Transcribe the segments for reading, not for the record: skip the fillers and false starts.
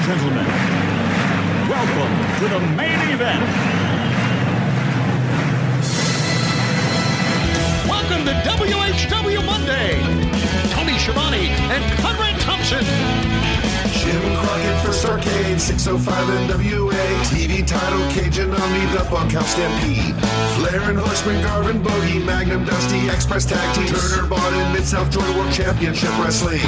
gentlemen, welcome to the main event. Welcome to WHW Monday. Tony Schiavone and Conrad Thompson. Jim Crockett First Arcade, 605 NWA. TV title, Cajun Omni, the Bunkhouse Stampede. Flair and Horseman, Garvin, Bogey, Magnum, Dusty, Express Tag Team. Turner, Bodden, Mid-South Joy World Championship Wrestling.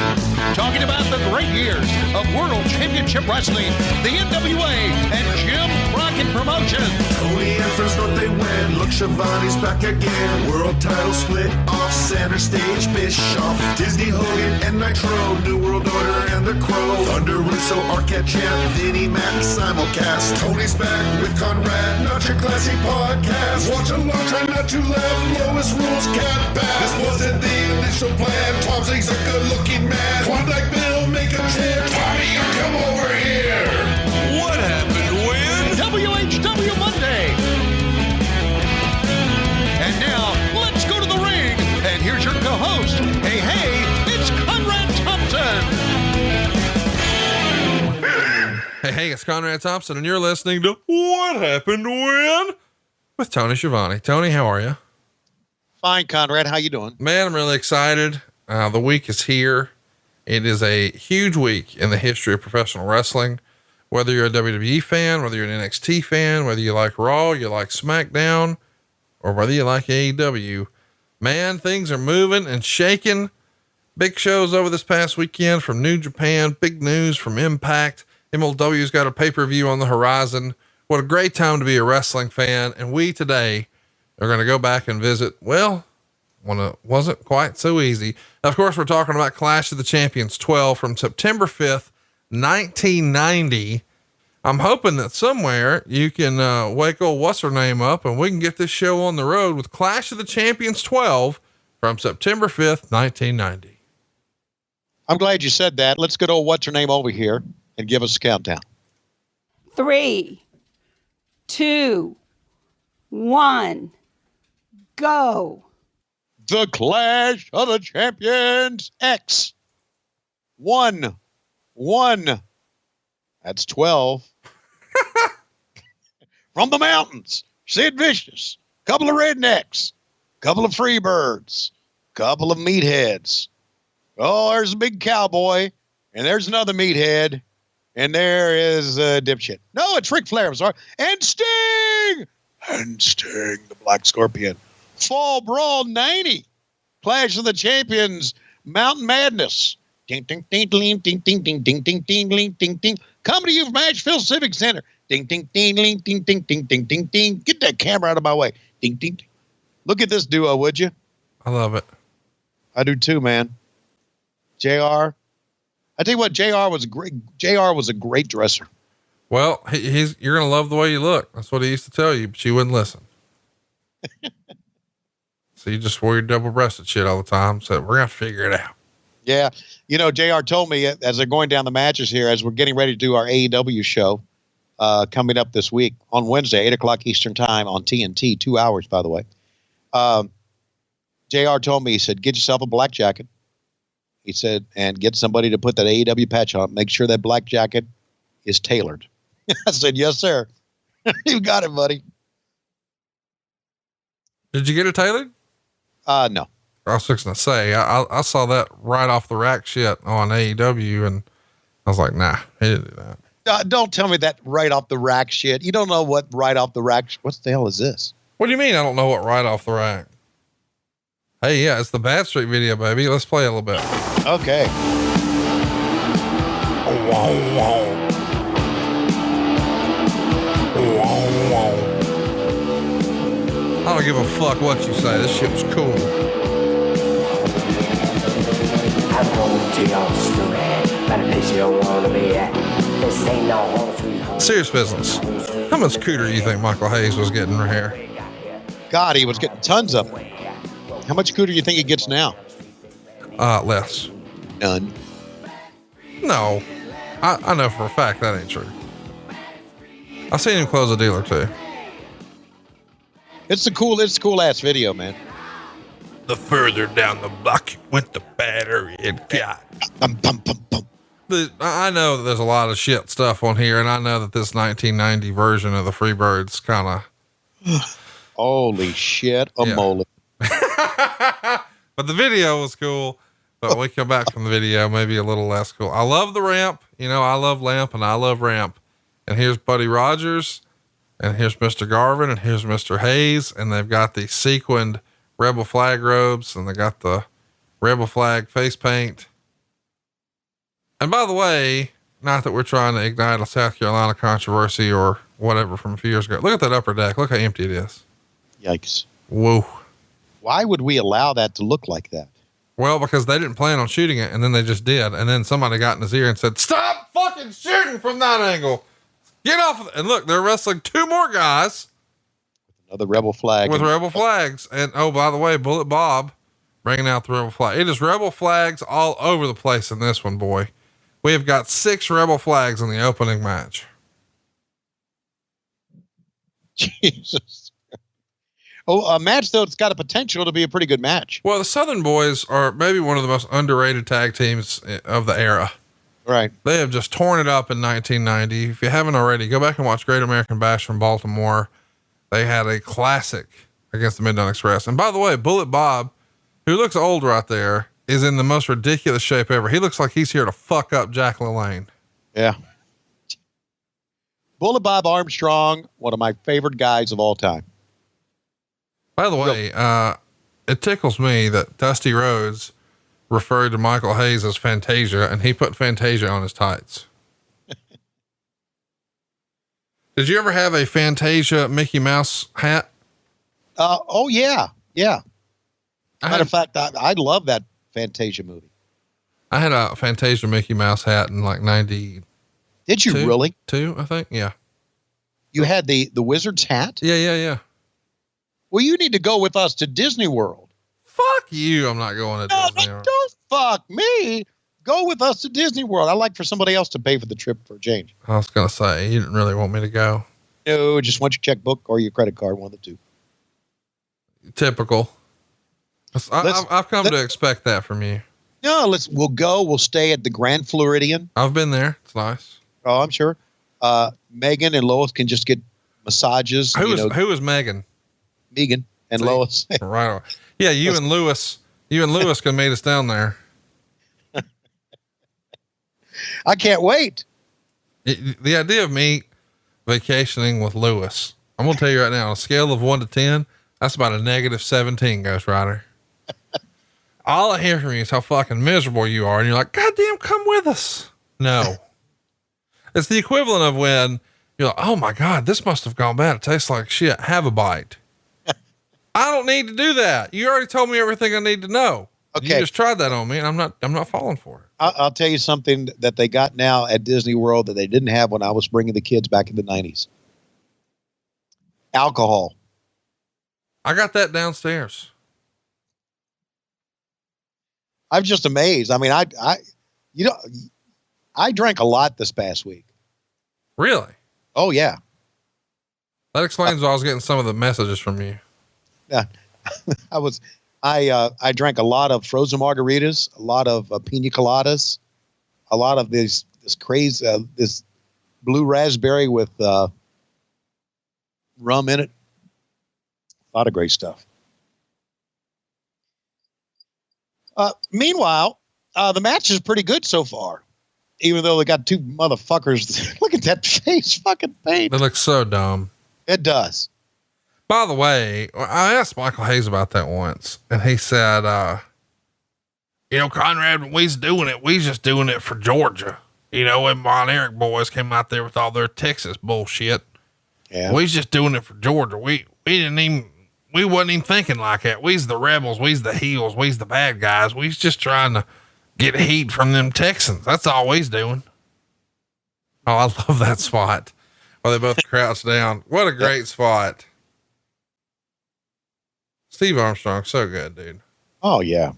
Talking about the great years of World Championship Wrestling, the NWA, and Jim Crockett Promotions. Tony and friends thought they win. Look, Schiavone's back again. World title split off, center stage, Bischoff. Disney, Hogan, and Nitro. New World Order and the Crow. Thunder, Russo, Arquette Champ, Vinnie Mac, simulcast. Tony's back with Conrad, not your classic podcast. Watch along, try not to laugh. Lowest rules can't pass. This wasn't the initial plan. Tom Zigg's a good-looking man. Klondike Bill, make a chant. Tommy, you come over here. What happened when? WHW Monday. And now, let's go to the ring. And here's your co-host. Hey, it's Conrad Thompson. Hey, it's Conrad Thompson, and you're listening to What Happened When? With Tony Schiavone. Tony, how are you? Fine, Conrad. How you doing? Man, I'm really excited. The week is here. It is a huge week in the history of professional wrestling. Whether you're a WWE fan, whether you're an NXT fan, whether you like Raw, you like SmackDown, or whether you like AEW, man, things are moving and shaking. Big shows over this past weekend from New Japan, big news from Impact. MLW's got a pay-per-view on the horizon. What a great time to be a wrestling fan. And we today are going to go back and visit, well, when it wasn't quite so easy. Of course, we're talking about Clash of the Champions 12 from September 5th, 1990. I'm hoping that somewhere you can wake old what's-her-name up and we can get this show on the road with Clash of the Champions 12 from September 5th, 1990. I'm glad you said that. Let's get old what's-her-name over here and give us a countdown. 3, 2, 1, go. The Clash of the Champions X. 1. That's 12. From the mountains, Sid Vicious, couple of rednecks, couple of freebirds, couple of meatheads. Oh, there's a big cowboy, and there's another meathead. And there is Dipshit. No, it's Ric Flair. I'm sorry. And Sting, the Black Scorpion. Fall Brawl 90. Clash of the Champions. Mountain Madness. Ding, ding, ding, ding, ding, ding, ding, ding, ding, ding, ding, ding, ding. Coming to you from Asheville Civic Center. Ding, ding, ding, ding, ding, ding, ding, ding, ding, ding. Get that camera out of my way. Ding, ding, ding. Look at this duo, would you? I love it. I do too, man. JR. I tell you what, JR was great. JR was a great dresser. Well, you're going to love the way you look. That's what he used to tell you, but you wouldn't listen. So you just wore your double-breasted shit all the time. So we're going to figure it out. Yeah. You know, JR told me as they're going down the matches here, as we're getting ready to do our AEW show, coming up this week on Wednesday, 8:00 Eastern time on TNT, 2 hours, by the way. JR told me, he said, get yourself a black jacket. He said, and get somebody to put that AEW patch on. Make sure that black jacket is tailored. I said, yes, sir. You got it, buddy. Did you get it tailored? No. I was fixing to say, I saw that right off the rack shit on AEW, and I was like, nah, he didn't do that. Don't tell me that right off the rack shit. You don't know what right off the rack. What the hell is this? What do you mean? I don't know what right off the rack. Hey, yeah, it's the Bad Street video, baby. Let's play a little bit. Okay. I don't give a fuck what you say. This shit was cool. I'm going to your story, but a place you don't want to be at. This ain't no home sweet home. Serious business. How much cooter do you think Michael Hayes was getting in her hair? God, he was getting tons of them. How much cooter do you think he gets now? Less. None. No, I know for a fact that ain't true. I seen him close a deal or two. It's a cool ass video, man. The further down the block you went, the better it got. Bum, bum, bum, bum. I know that there's a lot of shit stuff on here, and I know that this 1990 version of the Freebirds kind of. Holy shit, a moly. But the video was cool. But we come back from the video, maybe a little less cool. I love the ramp. You know, I love lamp and I love ramp. And here's Buddy Rogers, and here's Mr. Garvin, and here's Mr. Hayes, and they've got the sequined rebel flag robes, and they got the rebel flag face paint. And by the way, not that we're trying to ignite a South Carolina controversy or whatever from a few years ago. Look at that upper deck. Look how empty it is. Yikes. Whoa. Why would we allow that to look like that? Well, because they didn't plan on shooting it, and then they just did. And then somebody got in his ear and said, "Stop fucking shooting from that angle. Get off of it." And look, they're wrestling two more guys. Another rebel flag. With rebel flags. And oh, by the way, Bullet Bob bringing out the rebel flag. It is rebel flags all over the place in this one, boy. We have got 6 rebel flags in the opening match. Jesus. Oh, a match though, it's got a potential to be a pretty good match. Well, the Southern Boys are maybe one of the most underrated tag teams of the era. Right. They have just torn it up in 1990. If you haven't already, go back and watch Great American Bash from Baltimore. They had a classic against the Midnight Express. And by the way, Bullet Bob, who looks old right there, is in the most ridiculous shape ever. He looks like he's here to fuck up Jack LaLanne. Yeah. Bullet Bob Armstrong, one of my favorite guys of all time. By the way, it tickles me that Dusty Rhodes referred to Michael Hayes as Fantasia, and he put Fantasia on his tights. Did you ever have a Fantasia Mickey Mouse hat? Oh yeah. Yeah. Matter of fact, I love that Fantasia movie. I had a Fantasia Mickey Mouse hat in like 90. Did you really? 2, I think. Yeah. You had the wizard's hat? Yeah. Well, you need to go with us to Disney World. Fuck you. I'm not going to Disney World. Don't fuck me. Go with us to Disney World. I like for somebody else to pay for the trip for a change. I was going to say, you didn't really want me to go. No, just want your checkbook or your credit card, one of the two. Typical. I've come to expect that from you. No, we'll go. We'll stay at the Grand Floridian. I've been there. It's nice. Oh, I'm sure. Megan and Lois can just get massages. Who is Megan? Megan and Lois. Right on. Yeah. You and Lewis can meet us down there. I can't wait. The idea of me vacationing with Lewis, I'm going to tell you right now, on a scale of 1 to 10, that's about a -17, Ghost Rider. All I hear from you is how fucking miserable you are. And you're like, goddamn, come with us. No. It's the equivalent of when you're like, oh my God, this must have gone bad. It tastes like shit. Have a bite. I don't need to do that. You already told me everything I need to know. Okay. You just tried that on me, and I'm not falling for it. I'll tell you something that they got now at Disney World that they didn't have when I was bringing the kids back in the 90s. Alcohol. I got that downstairs. I'm just amazed. I mean, I drank a lot this past week. Really? Oh yeah. That explains why I was getting some of the messages from you. Yeah. I drank a lot of frozen margaritas, a lot of pina coladas, a lot of this blue raspberry with rum in it. A lot of great stuff. Meanwhile, the match is pretty good so far, even though they got two motherfuckers. Look at that face, fucking paint. It looks so dumb. It does. By the way, I asked Michael Hayes about that once, and he said, Conrad, when we's doing it, we just doing it for Georgia. When Von Erich boys came out there with all their Texas bullshit. Yeah. We's just doing it for Georgia. We wasn't even thinking like that. We's the rebels. We's the heels. We's the bad guys. We's just trying to get heat from them Texans. That's all we's doing. Oh, I love that spot where they both crouch down. What a great spot. Steve Armstrong, so good, dude. Oh yeah.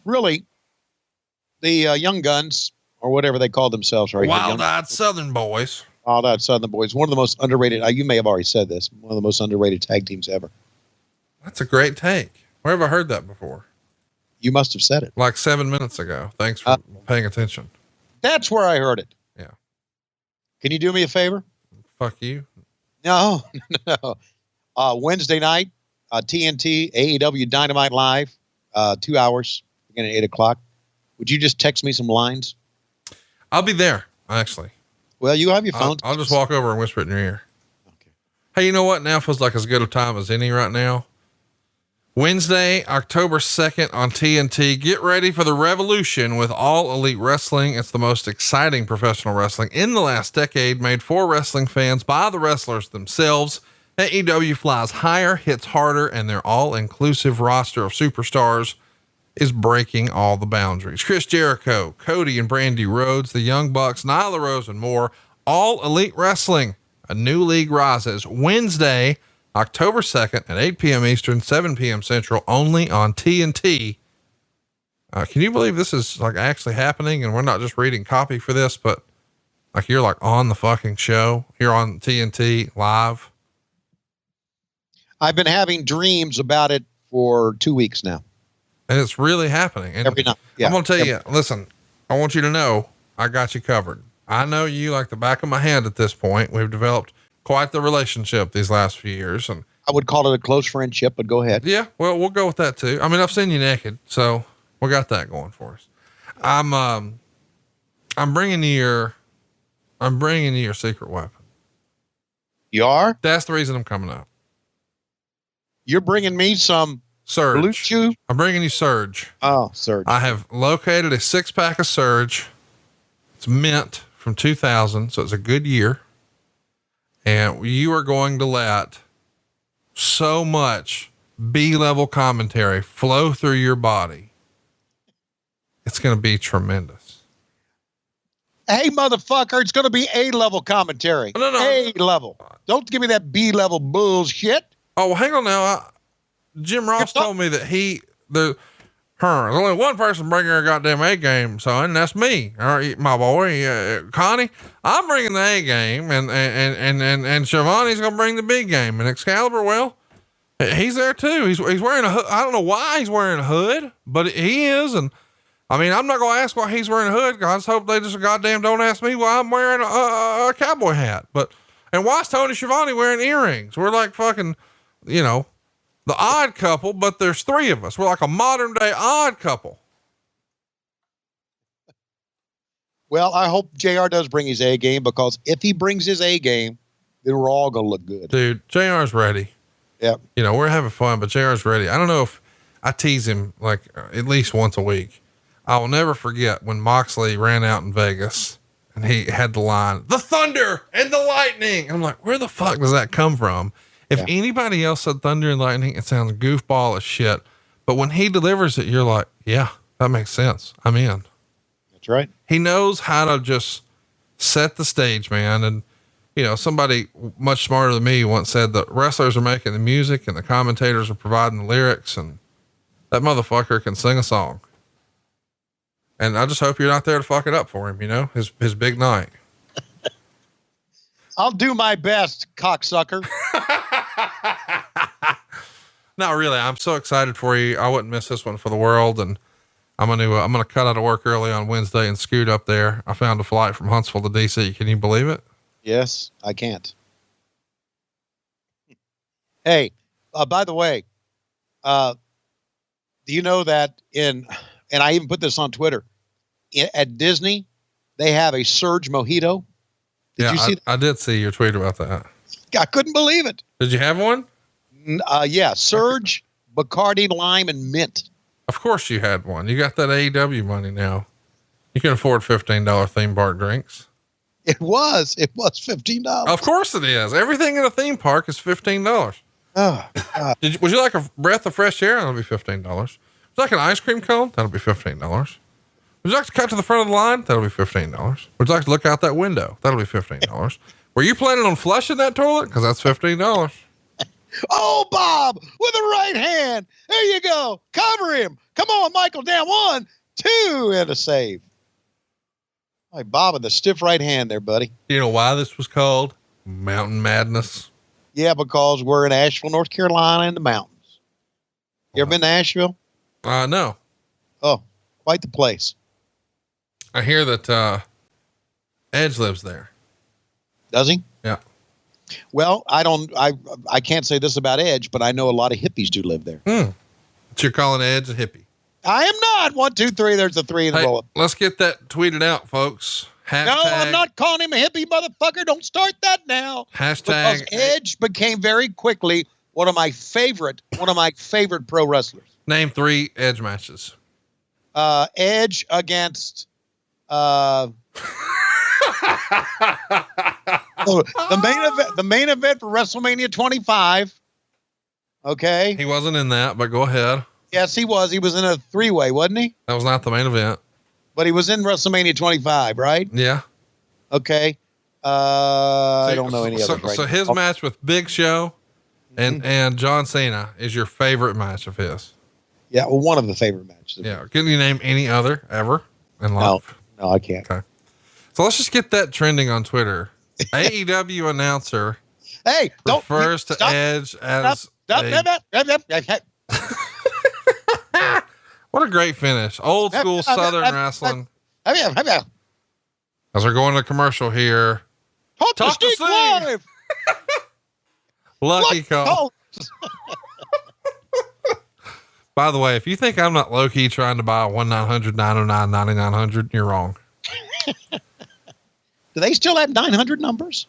Really, the Young Guns, or whatever they call themselves, right? Wild-eyed Southern Boys. Wild-eyed Southern Boys. One of the most underrated. You may have already said this. One of the most underrated tag teams ever. That's a great take. Where have I heard that before? You must have said it. like 7 minutes ago. Thanks for paying attention. That's where I heard it. Yeah. Can you do me a favor? Fuck you. No, no. Wednesday night, TNT, AEW Dynamite Live, 2 hours, beginning at 8:00. Would you just text me some lines? I'll be there, actually. Well, you have your phone. I'll just walk over and whisper it in your ear. Okay. Hey, you know what? Now feels like as good a time as any right now. Wednesday, October 2nd on TNT. Get ready for the revolution with All Elite Wrestling. It's the most exciting professional wrestling in the last decade, made for wrestling fans by the wrestlers themselves. AEW flies higher, hits harder, and their all-inclusive roster of superstars is breaking all the boundaries. Chris Jericho, Cody and Brandy Rhodes, the Young Bucks, Nyla Rose, and more. All Elite Wrestling, a new league rises. Wednesday, October 2nd at 8 p.m. Eastern, 7 p.m. Central, only on TNT. Can you believe this is like actually happening? And we're not just reading copy for this, but like you're like on the fucking show. You're on TNT live. I've been having dreams about it for 2 weeks now. And it's really happening. And Every night. Yeah. I'm going to tell you, listen, I want you to know I got you covered. I know you like the back of my hand at this point. We've developed quite the relationship these last few years. And I would call it a close friendship, but go ahead. yeah, well, we'll go with that too. I mean, I've seen you naked, so we got that going for us. I'm bringing you your secret weapon. You are? That's the reason I'm coming up. You're bringing me some Surge. Blue Chew? I'm bringing you Surge. Oh, Surge. I have located a 6-pack of Surge. It's mint from 2000. So it's a good year. And you are going to let so much B-level commentary flow through your body. It's going to be tremendous. Hey, motherfucker, it's going to be A-level commentary. No. A-level. Don't give me that B-level bullshit. Oh, well, hang on now. Jim Ross told me that there's only one person bringing her goddamn A game, son. That's me. All right, my boy, Connie. I'm bringing the A game, and Schiavone's gonna bring the B game. And Excalibur, well, he's there too. He's wearing a hood. I don't know why he's wearing a hood, but he is. And I mean, I'm not gonna ask why he's wearing a hood. I just hope they just goddamn don't ask me why I'm wearing a cowboy hat. And why is Tony Schiavone wearing earrings? We're like fucking, the odd couple, but there's 3 of us. We're like a modern day odd couple. Well, I hope JR does bring his A game, because if he brings his A game, then we're all going to look good. Dude, JR's ready. Yeah. We're having fun, but JR's ready. I don't know if I tease him like at least once a week. I will never forget when Moxley ran out in Vegas and he had the line, "The thunder and the lightning." I'm like, where the fuck does that come from? If anybody else said thunder and lightning, it sounds goofball as shit. But when he delivers it, you're like, yeah, that makes sense. I'm in. That's right. He knows how to just set the stage, man. And, somebody much smarter than me once said that wrestlers are making the music and the commentators are providing the lyrics, and that motherfucker can sing a song. And I just hope you're not there to fuck it up for him, his big night. I'll do my best, cocksucker. Not really. I'm so excited for you. I wouldn't miss this one for the world. And I'm going to cut out of work early on Wednesday and scoot up there. I found a flight from Huntsville to DC. Can you believe it? Yes, I can't. Hey, by the way, do you know that and I even put this on Twitter, at Disney, they have a Surge Mojito. Did you see that? I did see your tweet about that. I couldn't believe it. Did you have one? Yeah. Surge, Bacardi, lime, and mint. Of course you had one. You got that AEW money now. You can afford $15 theme park drinks. It was $15. Of course it is. Everything in a theme park is $15. Oh, Would you like a breath of fresh air? That'll be $15. Would you like an ice cream cone? That'll be $15. Would you like to cut to the front of the line? That'll be $15. Would you like to look out that window? That'll be $15. Were you planning on flushing that toilet? Because that's $15. Oh, Bob, with the right hand. There you go. Cover him. Come on, Michael. Down 1, 2, and a save. All right, Bob with the stiff right hand there, buddy. You know why this was called Mountain Madness? Yeah, because we're in Asheville, North Carolina, in the mountains. You ever been to Asheville? No. Oh, quite the place. I hear that Edge lives there. Does he? Yeah. Well, I can't say this about Edge, but I know a lot of hippies do live there. So you're calling Edge a hippie? I am not. 1, 2, 3. There's a 3 in the roll. Let's get that tweeted out, folks. Hashtag, No, I'm not calling him a hippie, motherfucker. Don't start that now. Hashtag Because Edge became very quickly one of my favorite pro wrestlers. Name 3 Edge matches. Edge against the main event for WrestleMania 25. Okay. He wasn't in that, but go ahead. Yes, he was. He was in a 3-way, wasn't he? That was not the main event. But he was in WrestleMania 25, right? Yeah. Okay. I don't know any others right So now. his match with Big Show and John Cena is your favorite match of his. Yeah, well, one of the favorite matches. Yeah. Can you name any other ever in life? No, I can't. Okay. So let's just get that trending on Twitter. AEW announcer Hey, refers to Edge as what a great finish. Old school Southern wrestling. As we're going to commercial here. Talk to Steve live. Lucky call. By the way, if you think I'm not low-key trying to buy 1-900-909-9900, you're wrong. Do they still have 900 numbers?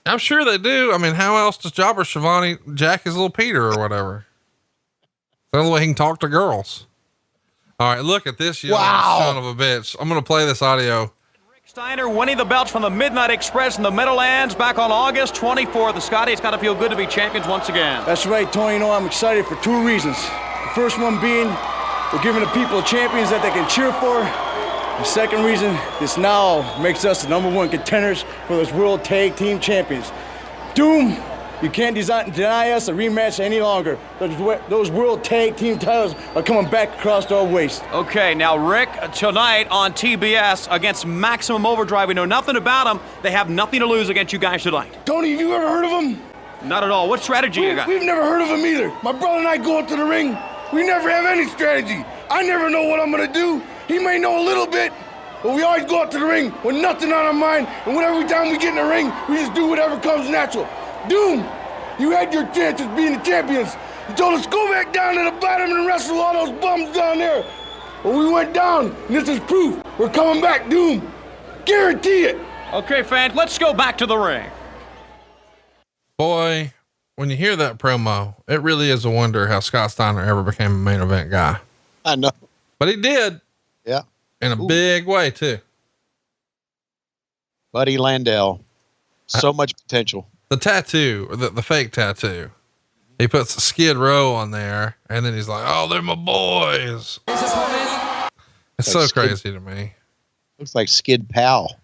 I'm sure they do. I mean, how else does Jobber Schiavone jack his little Peter or whatever? The only way he can talk to girls. All right, look at this young son of a bitch. I'm going to play this audio. Steiner winning the belts from the Midnight Express in the Meadowlands back on August 24th. Scotty, it's got to feel good to be champions once again. That's right, Tony. You know, I'm excited for 2 reasons. The first one being we're giving the people champions that they can cheer for. The second reason, this now makes us the #1 contenders for those World Tag Team Champions. Doom, you can't deny us a rematch any longer. Those World Tag Team titles are coming back across our waist. Okay, now Rick, tonight on TBS against Maximum Overdrive, we know nothing about them. They have nothing to lose against you guys tonight. Tony, have you ever heard of them? Not at all. What strategy you got? We've never heard of them either. My brother and I go up to the ring. We never have any strategy. I never know what I'm going to do. He may know a little bit, but we always go out to the ring with nothing on our mind, and every time we get in the ring, we just do whatever comes natural. Doom, you had your chance as being the champions. You told us go back down to the bottom and wrestle all those bums down there. Well, we went down, and this is proof. We're coming back, Doom. Guarantee it. Okay, fans, let's go back to the ring. Boy, when you hear that promo, it really is a wonder how Scott Steiner ever became a main event guy. I know. But he did. Yeah. In a big way, too. Buddy Landell. So much potential. The tattoo, or the fake tattoo. He puts Skid Row on there, and then he's like, oh, they're my boys. It's so crazy to me. Looks like Skid Powell.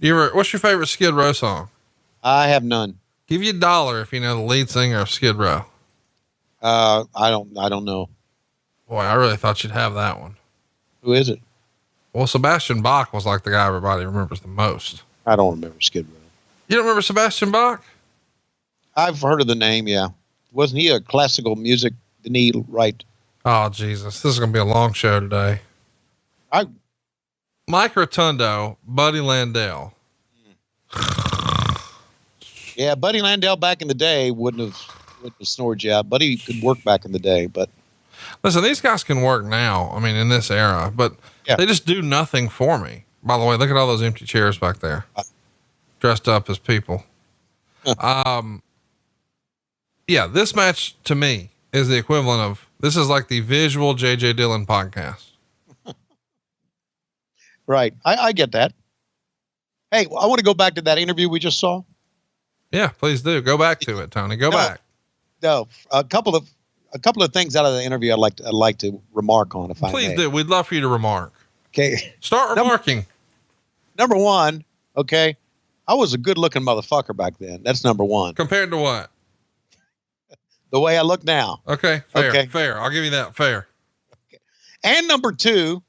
What's your favorite Skid Row song? I have none. Give you $1 if you know the lead singer of Skid Row. I don't know. Boy, I really thought you'd have that one. Who is it? Well, Sebastian Bach was like the guy everybody remembers the most. I don't remember Skid Row. You don't remember Sebastian Bach? I've heard of the name, yeah. Wasn't he a classical music? Didn't he write? Oh, Jesus. This is going to be a long show today. Mike Rotundo, Buddy Landell. Yeah, Buddy Landell back in the day wouldn't have snored you out. Buddy could work back in the day, but. Listen, these guys can work now. I mean, in this era, but they just do nothing for me. By the way, look at all those empty chairs back there. Dressed up as people. Yeah, this match to me is the equivalent of, this is like the visual JJ Dillon podcast. Right. I get that. Hey, I want to go back to that interview we just saw. Yeah, please do. Go back to it, Tony. Go back. No, a couple of things out of the interview I'd like to remark on, if I may. Please do. We'd love for you to remark. Okay. Start remarking. Number one, okay. I was a good looking motherfucker back then. That's number one. Compared to what? The way I look now. Okay. Fair. Okay. Fair. I'll give you that. Fair. Okay. And number two,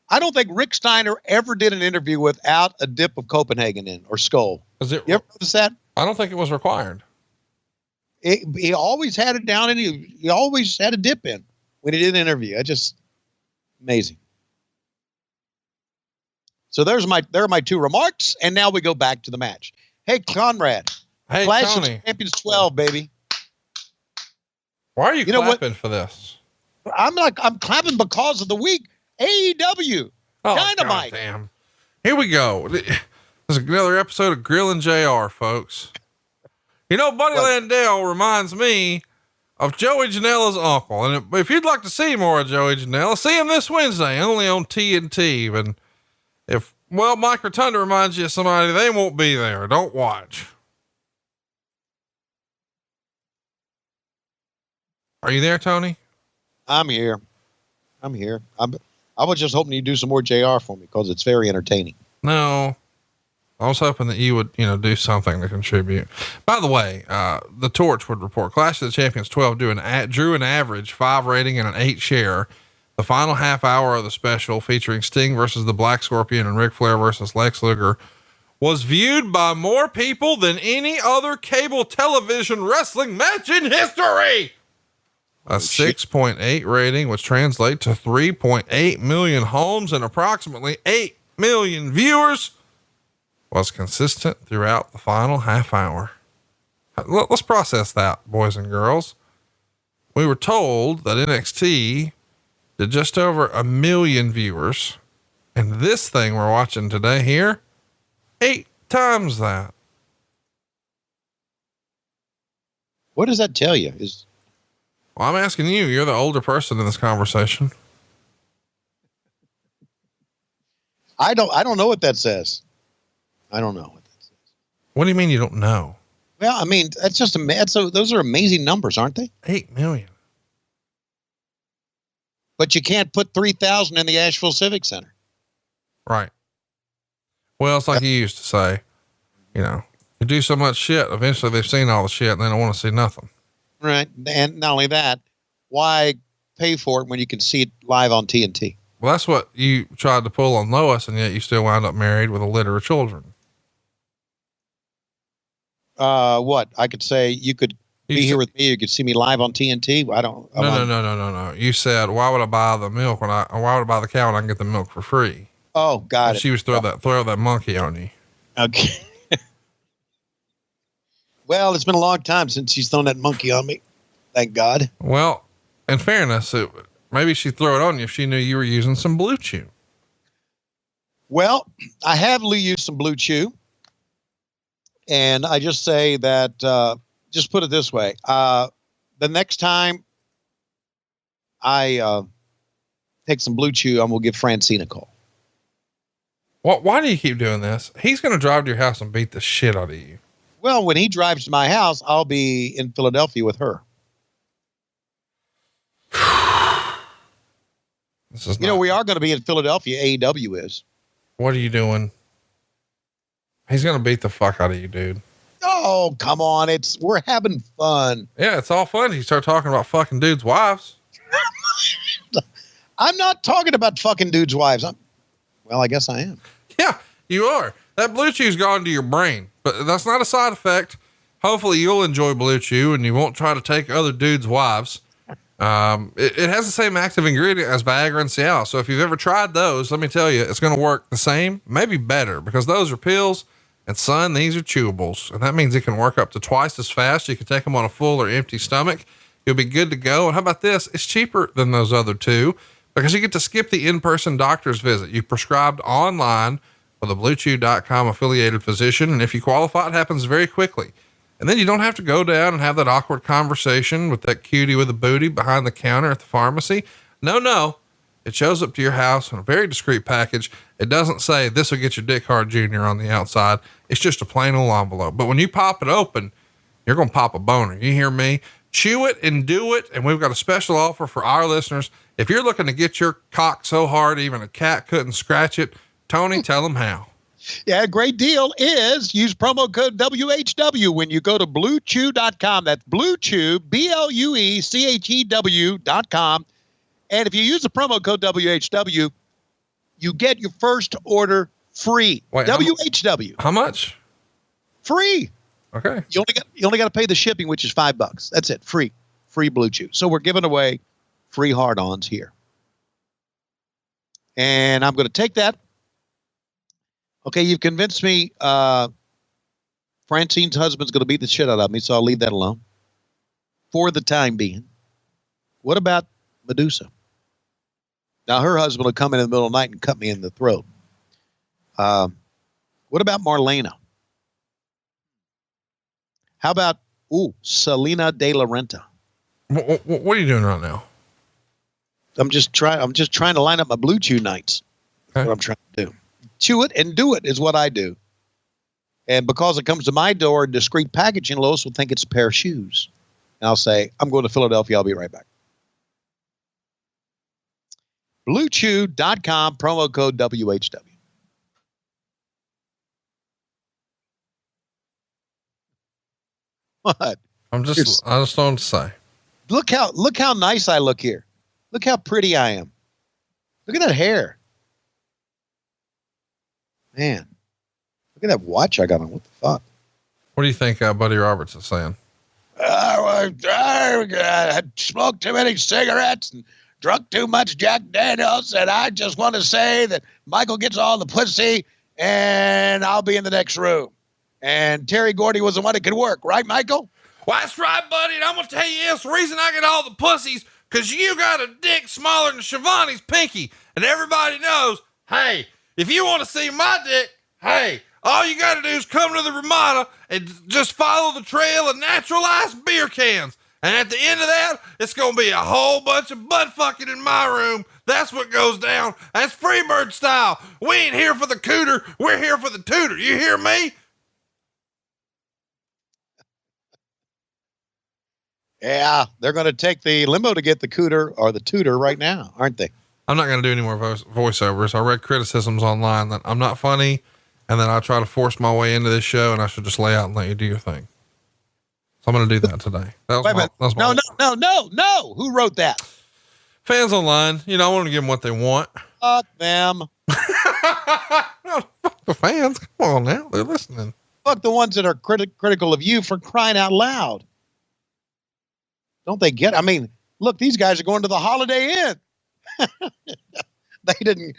I don't think Rick Steiner ever did an interview without a dip of Copenhagen in or Skull. You ever notice that? I don't think it was required. He always had it down and he always had a dip in when he did an interview. Amazing. So there are my two remarks, and now we go back to the match. Hey, Conrad. Hey, Clash Tony. of Champions 12, baby. Why are you know what? clapping for this? I'm clapping because of the week. AEW. Oh, Dynamite. Damn. Here we go. There's another episode of Grillin' JR, folks. You know, Buddy Landell reminds me of Joey Janela's uncle. And if you'd like to see more of Joey Janela, see him this Wednesday, only on TNT. And if Mike Rotunda reminds you of somebody, they won't be there. Don't watch. Are you there, Tony? I'm here. I was just hoping you'd do some more JR for me because it's very entertaining. No, I was hoping that you would, do something to contribute. By the way, the Torch would report Clash of the Champions 12 drew an average 5 rating and an 8 share. The final half hour of the special, featuring Sting versus the Black Scorpion and Ric Flair versus Lex Luger, was viewed by more people than any other cable television wrestling match in history. A 6.8 rating, which translates to 3.8 million homes and approximately 8 million viewers, was consistent throughout the final half hour. Let's process that, boys and girls. We were told that NXT did just over 1 million viewers, and this thing we're watching today here, 8 times that. What does that tell you? Well, I'm asking you, you're the older person in this conversation. I don't know what that says. I don't know what that says. What do you mean you don't know? Well, I mean, that's just those are amazing numbers, aren't they? 8 million. But you can't put 3,000 in the Asheville Civic Center. Right. Well, it's like you used to say, you do so much shit. Eventually they've seen all the shit and they don't want to see nothing. Right. And not only that, why pay for it when you can see it live on TNT? Well, that's what you tried to pull on Lois, and yet you still wound up married with a litter of children. What? I could say you could be here with me. You could see me live on TNT. No. You said, why would I buy the milk why would I buy the cow when I can get the milk for free? Oh, got it. She was throw that monkey on you. Okay. Well, it's been a long time since she's thrown that monkey on me. Thank God. Well, in fairness, maybe she'd throw it on you if she knew you were using some Blue Chew. Well, I have used some Blue Chew. And I just say that, just put it this way. The next time I take some Blue Chew, I'm going to give Francine a call. Why do you keep doing this? He's going to drive to your house and beat the shit out of you. Well, when he drives to my house, I'll be in Philadelphia with her. We are going to be in Philadelphia. AEW is. What are you doing? He's going to beat the fuck out of you, dude. Oh, come on. We're having fun. Yeah, it's all fun. You start talking about fucking dudes' wives. I'm not talking about fucking dudes' wives. I guess I am. Yeah, you are. That Blue Chew's gone to your brain, but that's not a side effect. Hopefully you'll enjoy Blue Chew and you won't try to take other dudes' wives. It has the same active ingredient as Viagra and Cialis. So if you've ever tried those, let me tell you, it's going to work the same, maybe better, because those are pills and son, these are chewables. And that means it can work up to twice as fast. You can take them on a full or empty stomach. You'll be good to go. And how about this? It's cheaper than those other two because you get to skip the in-person doctor's visit. You prescribed online with a BlueChew.com affiliated physician. And if you qualify, it happens very quickly. And then you don't have to go down and have that awkward conversation with that cutie with a booty behind the counter at the pharmacy. No. It shows up to your house in a very discreet package. It doesn't say this will get your dick hard, Junior, on the outside. It's just a plain old envelope. But when you pop it open, you're going to pop a boner. You hear me? Chew it and do it. And we've got a special offer for our listeners. If you're looking to get your cock so hard, even a cat couldn't scratch it, Tony, tell them how. Yeah, great deal is use promo code WHW when you go to BlueChew.com. That's BlueChew, BlueChew.com. And if you use the promo code WHW, you get your first order free. Wait, WHW. How much? Free. Okay. You only got to pay the shipping, which is $5. That's it. Free Blue Chew. So we're giving away free hard-ons here. And I'm going to take that. Okay, you've convinced me. Francine's husband's going to beat the shit out of me, so I'll leave that alone for the time being. What about Medusa? Now, her husband will come in the middle of the night and cut me in the throat. What about Marlena? How about, Selena De La Renta? What are you doing right now? I'm just trying to line up my Blue Chew nights. That's what I'm trying to do. Chew it and do it is what I do. And because it comes to my door in discreet packaging, Lois will think it's a pair of shoes. And I'll say, I'm going to Philadelphia. I'll be right back. BlueChew.com, promo code WHW. What? I just don't know what to say. Look how nice I look here. Look how pretty I am. Look at that hair. Man. Look at that watch I got on. What the fuck? What do you think Buddy Roberts is saying? I smoked too many cigarettes and drunk too much Jack Daniels, and I just want to say that Michael gets all the pussy, and I'll be in the next room. And Terry Gordy was the one that could work, right, Michael? Well, that's right, buddy. And I'm going to tell you this. The reason I get all the pussies, because you got a dick smaller than Schiavone's pinky. And everybody knows, hey, if you want to see my dick, hey, all you got to do is come to the Ramada and just follow the trail of natural ice beer cans. And at the end of that, it's going to be a whole bunch of butt fucking in my room. That's what goes down. That's Freebird style. We ain't here for the cooter. We're here for the tutor. You hear me? Yeah, they're going to take the limo to get the cooter or the tutor right now, aren't they? I'm not going to do any more voiceovers. I read criticisms online that I'm not funny, and then I try to force my way into this show, and I should just lay out and let you do your thing. So I'm going to do that today. No. Who wrote that? Fans online. You know, I want to give them what they want. Fuck them. No, fuck the fans. Come on now. They're listening. Fuck the ones that are critical of you for crying out loud. Don't they get, I mean, look, these guys are going to the Holiday Inn. They didn't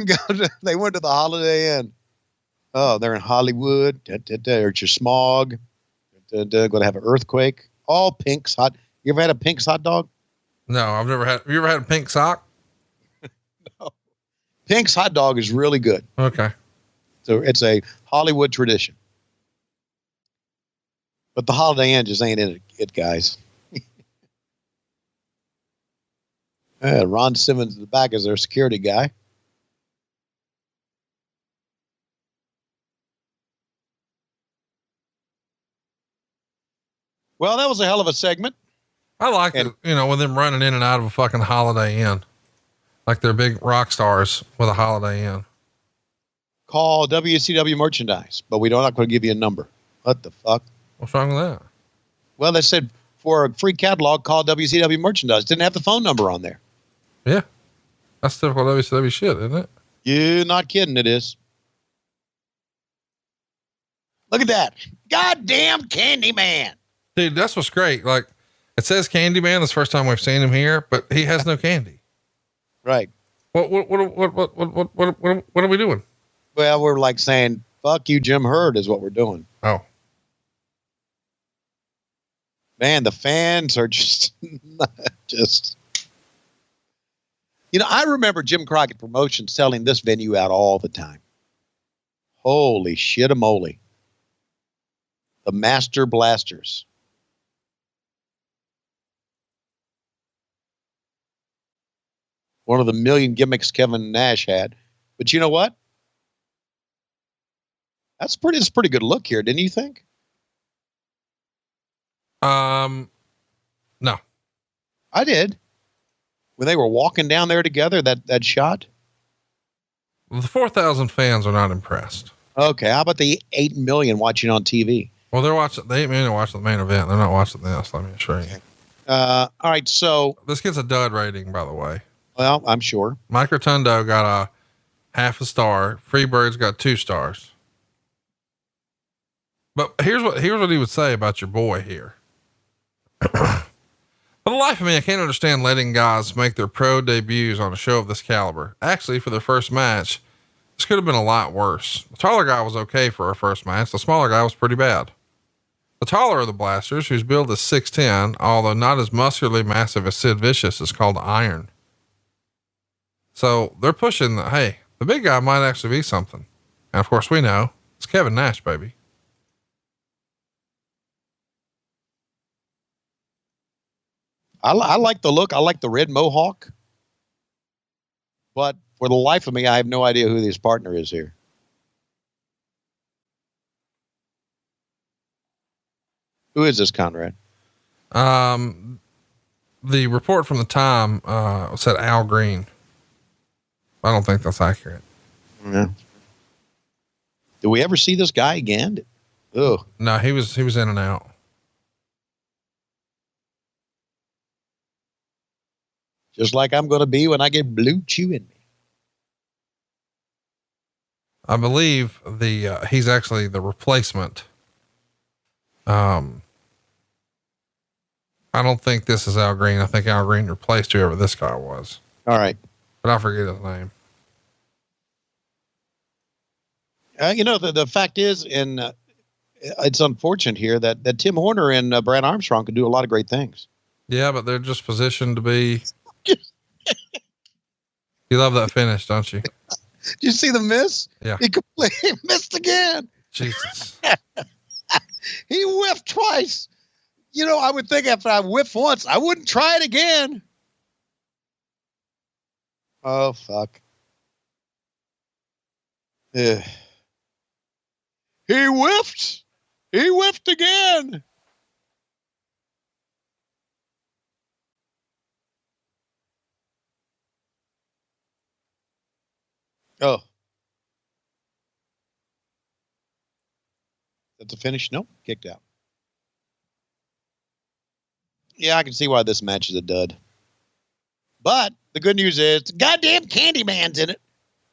go to, they went to the Holiday Inn. Oh, they're in Hollywood. There's your smog. Going to have an earthquake. All Pink's hot. You ever had a Pink's hot dog? No, I've never had. Have you ever had a pink sock? No. Pink's hot dog is really good. Okay. So it's a Hollywood tradition. But the Holiday Inn just ain't it, guys. Ron Simmons in the back is their security guy. Well, that was a hell of a segment. I like it, you know, with them running in and out of a fucking Holiday Inn. Like they're big rock stars with a Holiday Inn. Call WCW merchandise, but we're not going to give you a number. What the fuck? What's wrong with that? Well, they said for a free catalog, call WCW merchandise. Didn't have the phone number on there. Yeah. That's typical WCW shit, isn't it? You're not kidding. It is. Look at that. Goddamn Candyman. Dude, that's what's great. Like it says Candyman. It's the first time we've seen him here, but he has no candy. Right. What are we doing? Well, we're like saying, fuck you, Jim Herd is what we're doing. Oh. Man, the fans are just. You know, I remember Jim Crockett Promotions selling this venue out all the time. Holy shit-a-moly. The Master Blasters. One of the million gimmicks Kevin Nash had. But you know what? It's a pretty good look here, didn't you think? No. I did. When they were walking down there together, that shot. Well, the 4,000 fans are not impressed. Okay. How about the 8 million watching on TV? Well, they're watching, the 8 million are watching the main event. They're not watching this. Let me assure you. All right. So this gets a dud rating, by the way. Well, I'm sure. Mike Rotundo got a half a star. Freebird's got 2 stars. But here's what he would say about your boy here. For the life of me, I can't understand letting guys make their pro debuts on a show of this caliber. Actually, for their first match, this could have been a lot worse. The taller guy was okay for our first match. The smaller guy was pretty bad. The taller of the blasters, whose build is 6'10", although not as muscularly massive as Sid Vicious, is called Iron. So they're pushing hey, the big guy might actually be something. And of course we know it's Kevin Nash, baby. I like the look. I like the red mohawk. But for the life of me, I have no idea who his partner is here. Who is this, Conrad? The report from the time said Al Green. I don't think that's accurate. Yeah. Did we ever see this guy again? Oh no, he was in and out. Just like I'm going to be when I get blue chew in me. I believe he's actually the replacement. I don't think this is Al Green. I think Al Green replaced whoever this guy was. All right. But I forget his name. The fact is, it's unfortunate here that Tim Horner and Brad Armstrong could do a lot of great things. Yeah, but they're just positioned to be. You love that finish, don't you? Did you see the miss? Yeah. He completely missed again. Jesus. He whiffed twice. I would think after I whiffed once, I wouldn't try it again. Oh, fuck. Ugh. He whiffed. He whiffed again. Oh. That's a finish? Nope. Kicked out. Yeah, I can see why this match is a dud. But the good news is, goddamn Candyman's in it.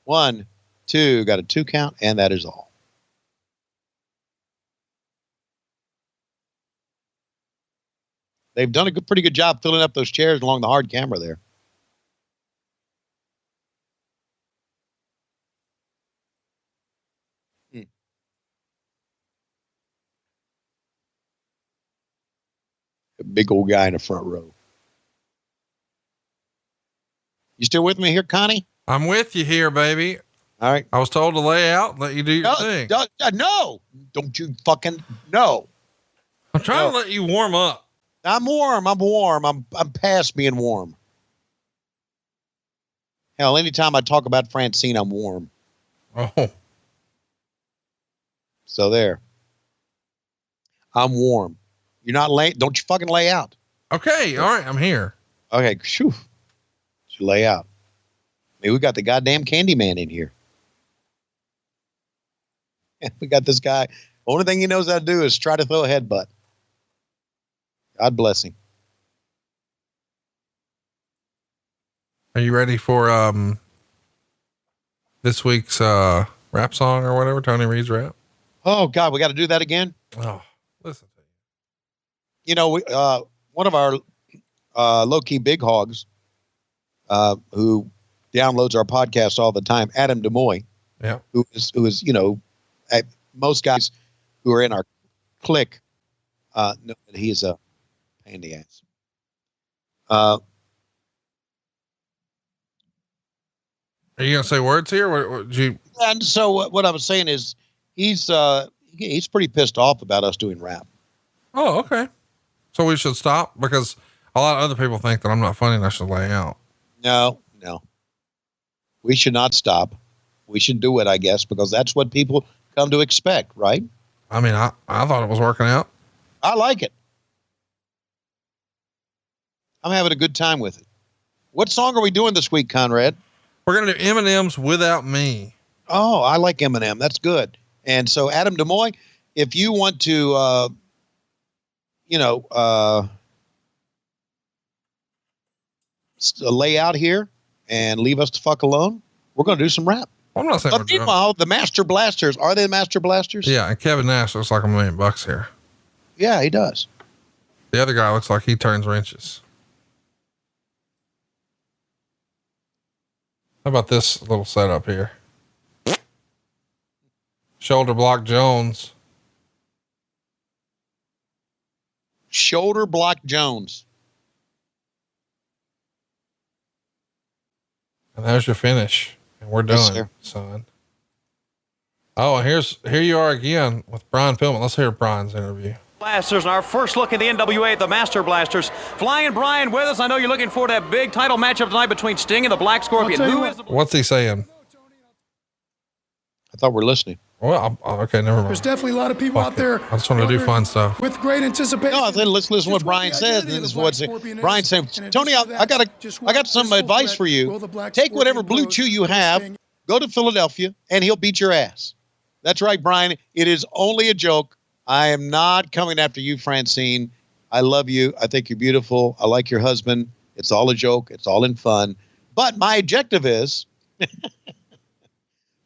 1, 2, got a 2 count, and that is all. They've done a pretty good job filling up those chairs along the hard camera there. A big old guy in the front row. You still with me here, Connie? I'm with you here, baby. All right. I was told to lay out, let you do your thing. No, don't you fucking no. I'm trying to let you warm up. I'm warm. I'm past being warm. Hell, anytime I talk about Francine, I'm warm. Oh. So there. I'm warm. You're not late. Don't you fucking lay out. Okay. All right. I'm here. Okay. Shoo. You lay out. Maybe we got the goddamn Candyman in here. We got this guy. Only thing he knows how to do is try to throw a headbutt. God bless him. Are you ready for this week's rap song or whatever? Tony Reed's rap. Oh God, we got to do that again. Oh, listen. We one of our low key big hogs who downloads our podcast all the time, Adam DeMoy. Yeah. Who is most guys who are in our clique know that he is a pain in the ass. Are you gonna say words here? What did you? And so what I was saying is he's pretty pissed off about us doing rap. Oh, okay. So we should stop because a lot of other people think that I'm not funny and I should lay out. No. We should not stop. We should do it, I guess, because that's what people come to expect, right? I mean, I thought it was working out. I like it. I'm having a good time with it. What song are we doing this week, Conrad? We're going to do Eminem's Without Me. Oh, I like Eminem. That's good. And so Adam DeMoy, if you want to, lay out here and leave us the fuck alone, we're going to do some rap. I'm not saying. But meanwhile, the Master Blasters, are they the Master Blasters? Yeah. And Kevin Nash looks like $1 million here. Yeah, he does. The other guy looks like he turns wrenches. How about this little setup here? Shoulder block Jones. Shoulder block Jones. And there's your finish. And we're done, Yes, son. Oh, and here you are again with Brian Pillman. Let's hear Brian's interview. Blasters, and our first look at the NWA, the Master Blasters. Flying Brian with us. I know you're looking forward to that big title matchup tonight between Sting and the Black Scorpion. What's he saying? I thought we're listening. Well, okay, never mind. There's definitely a lot of people out there. I just want to do fun stuff. With great anticipation. No, then let's listen to what Brian says. This is what's Brian saying. Tony, I got some advice for you. Take whatever Blue Chew you have, go to Philadelphia, and he'll beat your ass. That's right, Brian. It is only a joke. I am not coming after you, Francine. I love you. I think you're beautiful. I like your husband. It's all a joke. It's all in fun. But my objective is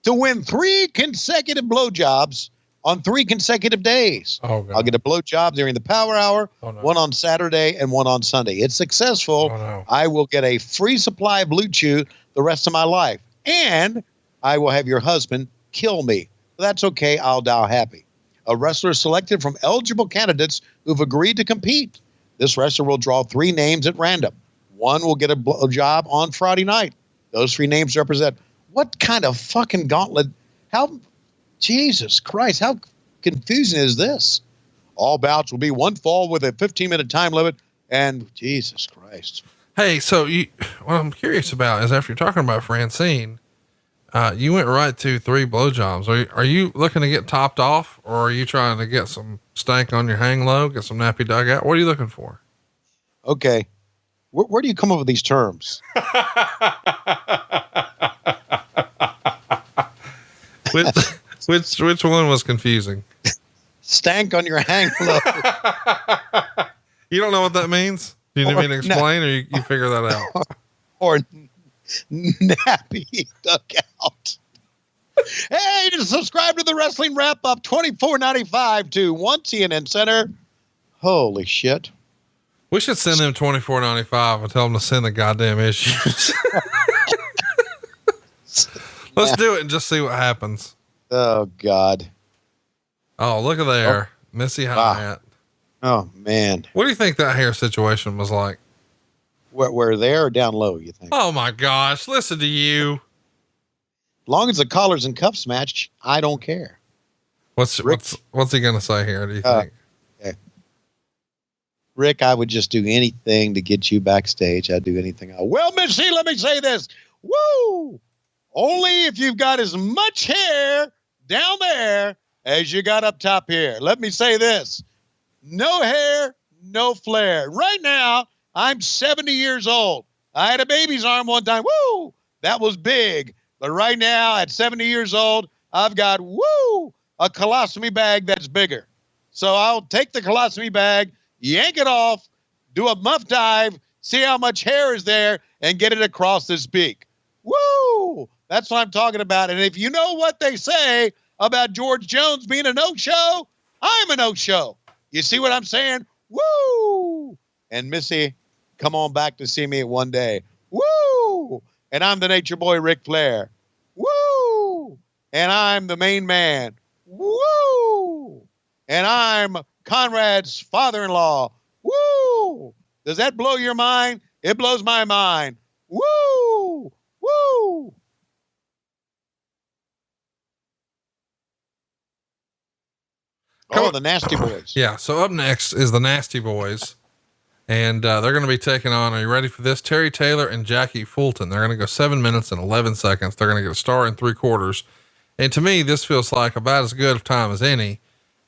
to win 3 consecutive blowjobs on 3 consecutive days. Oh, God. I'll get a blowjob during the power hour, one on Saturday and one on Sunday. It's successful. I will get a free supply of Blue Chew the rest of my life. And I will have your husband kill me. That's okay. I'll die happy. A wrestler is selected from eligible candidates who've agreed to compete. This wrestler will draw 3 names at random. One will get a job on Friday night. Those 3 names represent what kind of fucking gauntlet? Jesus Christ, how confusing is this? All bouts will be one fall with a 15-minute time limit. And Jesus Christ. Hey, so what I'm curious about is after you're talking about Francine, you went right to 3 blowjobs. Are you looking to get topped off, or are you trying to get some stank on your hang low, get some nappy dugout? What are you looking for? Okay. Where do you come up with these terms? Which one was confusing? Stank on your hang low. You don't know what that means? Do you need me to explain, or you figure that out? Or nappy dugout. Hey, to subscribe to the Wrestling Wrap Up, $24.95 to 1 CNN Center. Holy shit. We should send them $24.95 and tell them to send the goddamn issues. Let's do it and just see what happens. Oh, God. Oh, look at there. Missy Hyatt. Oh, man. What do you think that hair situation was like? Where there or down low, you think? Oh, my gosh. Listen to you. As long as the collars and cuffs match, I don't care. What's he going to say here, do you think? Okay. Rick, I would just do anything to get you backstage. I'd do anything. Well, Missy, let me say this. Woo! Only if you've got as much hair down there as you got up top here. Let me say this. No hair, no Flair. Right now, I'm 70 years old. I had a baby's arm one time. Woo! That was big. But right now, at 70 years old, I've got, a colostomy bag that's bigger. So I'll take the colostomy bag, yank it off, do a muff dive, see how much hair is there, and get it across this beak. Woo! That's what I'm talking about. And if you know what they say about George Jones being a no-show, I'm a no-show. You see what I'm saying? Woo! And Missy, come on back to see me one day. Woo! And I'm the Nature Boy Ric Flair. Woo! And I'm the main man. Woo! And I'm Conrad's father-in-law. Woo! Does that blow your mind? It blows my mind. Woo! Woo! Oh, the Nasty Boys. Yeah. So up next is the Nasty Boys. And they're going to be taking on, are you ready for this? Terry Taylor and Jackie Fulton. They're going to go 7 minutes and 11 seconds. They're going to get a star in 3/4. And to me, this feels like about as good of time as any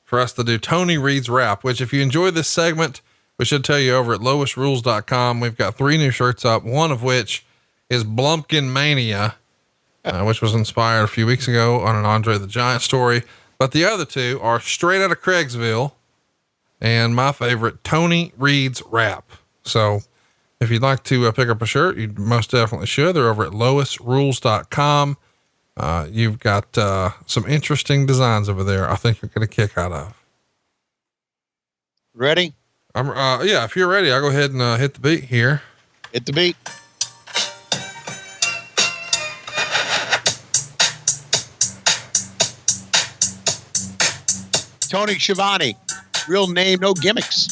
for us to do Tony Reed's Rap, which if you enjoy this segment, we should tell you over at lowestrules.com. We've got 3 new shirts up, one of which is Blumpkin Mania, which was inspired a few weeks ago on an Andre the Giant story. But the other 2 are straight out of Craigsville and my favorite, Tony Reed's Rap. So if you'd like to pick up a shirt, you most definitely should. They're over at lowestrules.com. You've got some interesting designs over there. I think you're going to kick out of. Ready? Yeah, if you're ready, I'll go ahead and hit the beat here. Hit the beat. Tony Schiavone, real name, no gimmicks.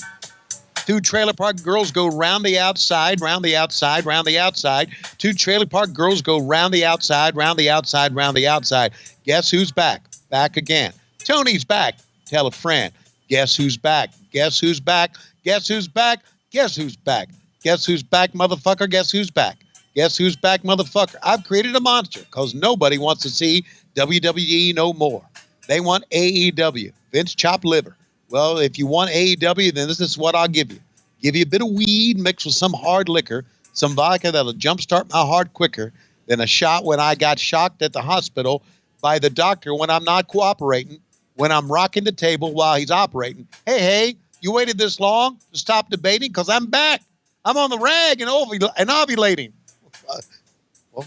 Two trailer park girls go round the outside, round the outside, round the outside. Two trailer park girls go round the outside, round the outside, round the outside. Guess who's back? Back again. Tony's back. Tell a friend. Guess who's back? Guess who's back? Guess who's back? Guess who's back? Guess who's back, motherfucker? Guess who's back? Guess who's back, motherfucker? I've created a monster because nobody wants to see WWE no more. They want AEW. Vince chop liver. Well, if you want AEW, then this is what I'll give you. Give you a bit of weed mixed with some hard liquor, some vodka that'll jumpstart my heart quicker than a shot when I got shocked at the hospital by the doctor when I'm not cooperating, when I'm rocking the table while he's operating. Hey, you waited this long to stop debating? Because I'm back. I'm on the rag and ovulating.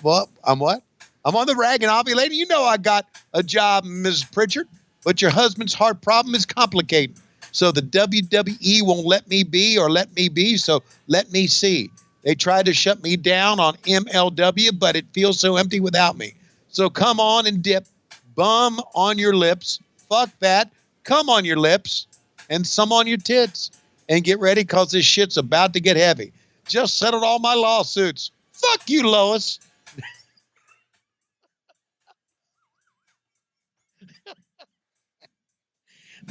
What? I'm what? I'm on the rag and ovulating? You know I got a job, Mrs. Pritchard. But your husband's heart problem is complicated. So the WWE won't let me be, so let me see. They tried to shut me down on MLW, but it feels so empty without me. So come on and dip. Bum on your lips. Fuck that. Come on your lips. And some on your tits. And get ready because this shit's about to get heavy. Just settled all my lawsuits. Fuck you, Lois.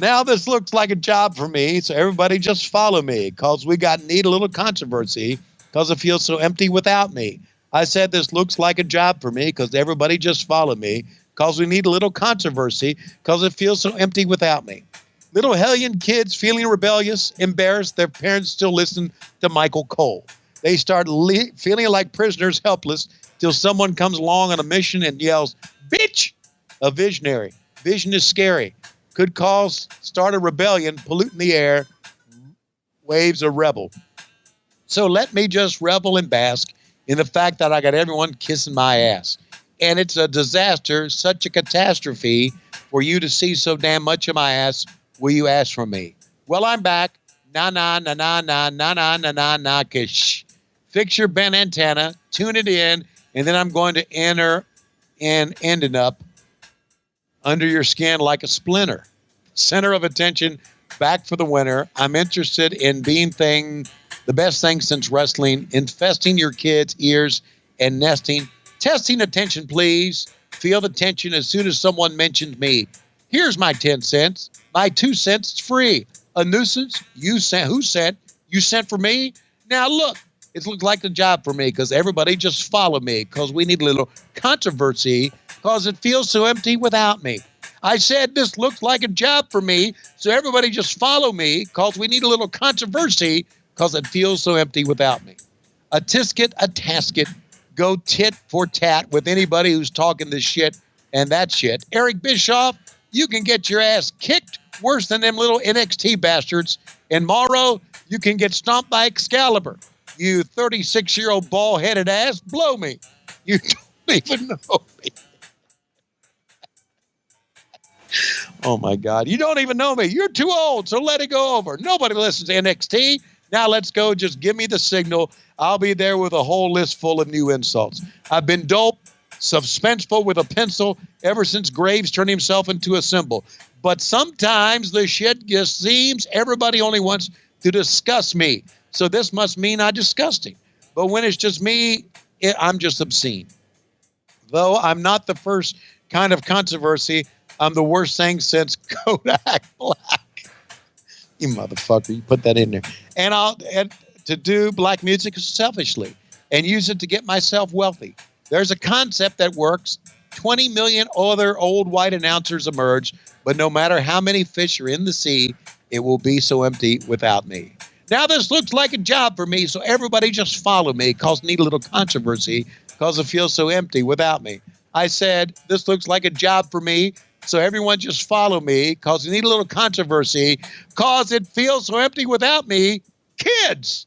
Now this looks like a job for me, so everybody just follow me, because we need a little controversy, because it feels so empty without me. I said this looks like a job for me, because everybody just follow me, because we need a little controversy, because it feels so empty without me. Little hellion kids feeling rebellious, embarrassed, their parents still listen to Michael Cole. They start feeling like prisoners, helpless, till someone comes along on a mission and yells, "Bitch!" A visionary. Vision is scary. Could start a rebellion, polluting the air, waves a rebel. So let me just revel and bask in the fact that I got everyone kissing my ass. And it's a disaster, such a catastrophe for you to see so damn much of my ass. Will you ask from me? Well, I'm back. Na, kish. Fix your bent antenna, tune it in, and then I'm going to enter and ending up under your skin like a splinter. Center of attention, back for the winner. I'm interested in being the best thing since wrestling, infesting your kids' ears and nesting. Testing attention, please. Feel the tension as soon as someone mentioned me. Here's my 10 cents. My 2 cents is free. A nuisance? You sent. Who sent? You sent for me? Now look, it looks like a job for me because everybody just follow me because we need a little controversy because it feels so empty without me. I said this looks like a job for me, so everybody just follow me because we need a little controversy because it feels so empty without me. A tisket, a tasket, go tit for tat with anybody who's talking this shit and that shit. Eric Bischoff, you can get your ass kicked worse than them little NXT bastards. And Morrow, you can get stomped by Excalibur. You 36-year-old bald-headed ass, blow me. You don't even know me. Oh, my God. You don't even know me. You're too old, so let it go over. Nobody listens to NXT. Now let's go. Just give me the signal. I'll be there with a whole list full of new insults. I've been dope, suspenseful with a pencil ever since Graves turned himself into a symbol. But sometimes the shit just seems everybody only wants to discuss me. So this must mean I'm disgusting. But when it's just me, I'm just obscene. Though I'm not the first kind of controversy, I'm the worst thing since Kodak Black. You motherfucker, you put that in there. And to do black music selfishly and use it to get myself wealthy. There's a concept that works. 20 million other old white announcers emerge, but no matter how many fish are in the sea, it will be so empty without me. Now this looks like a job for me, so everybody just follow me, cause need a little controversy, cause it feels so empty without me. I said, this looks like a job for me, so everyone just follow me, cause you need a little controversy, cause it feels so empty without me. Kids!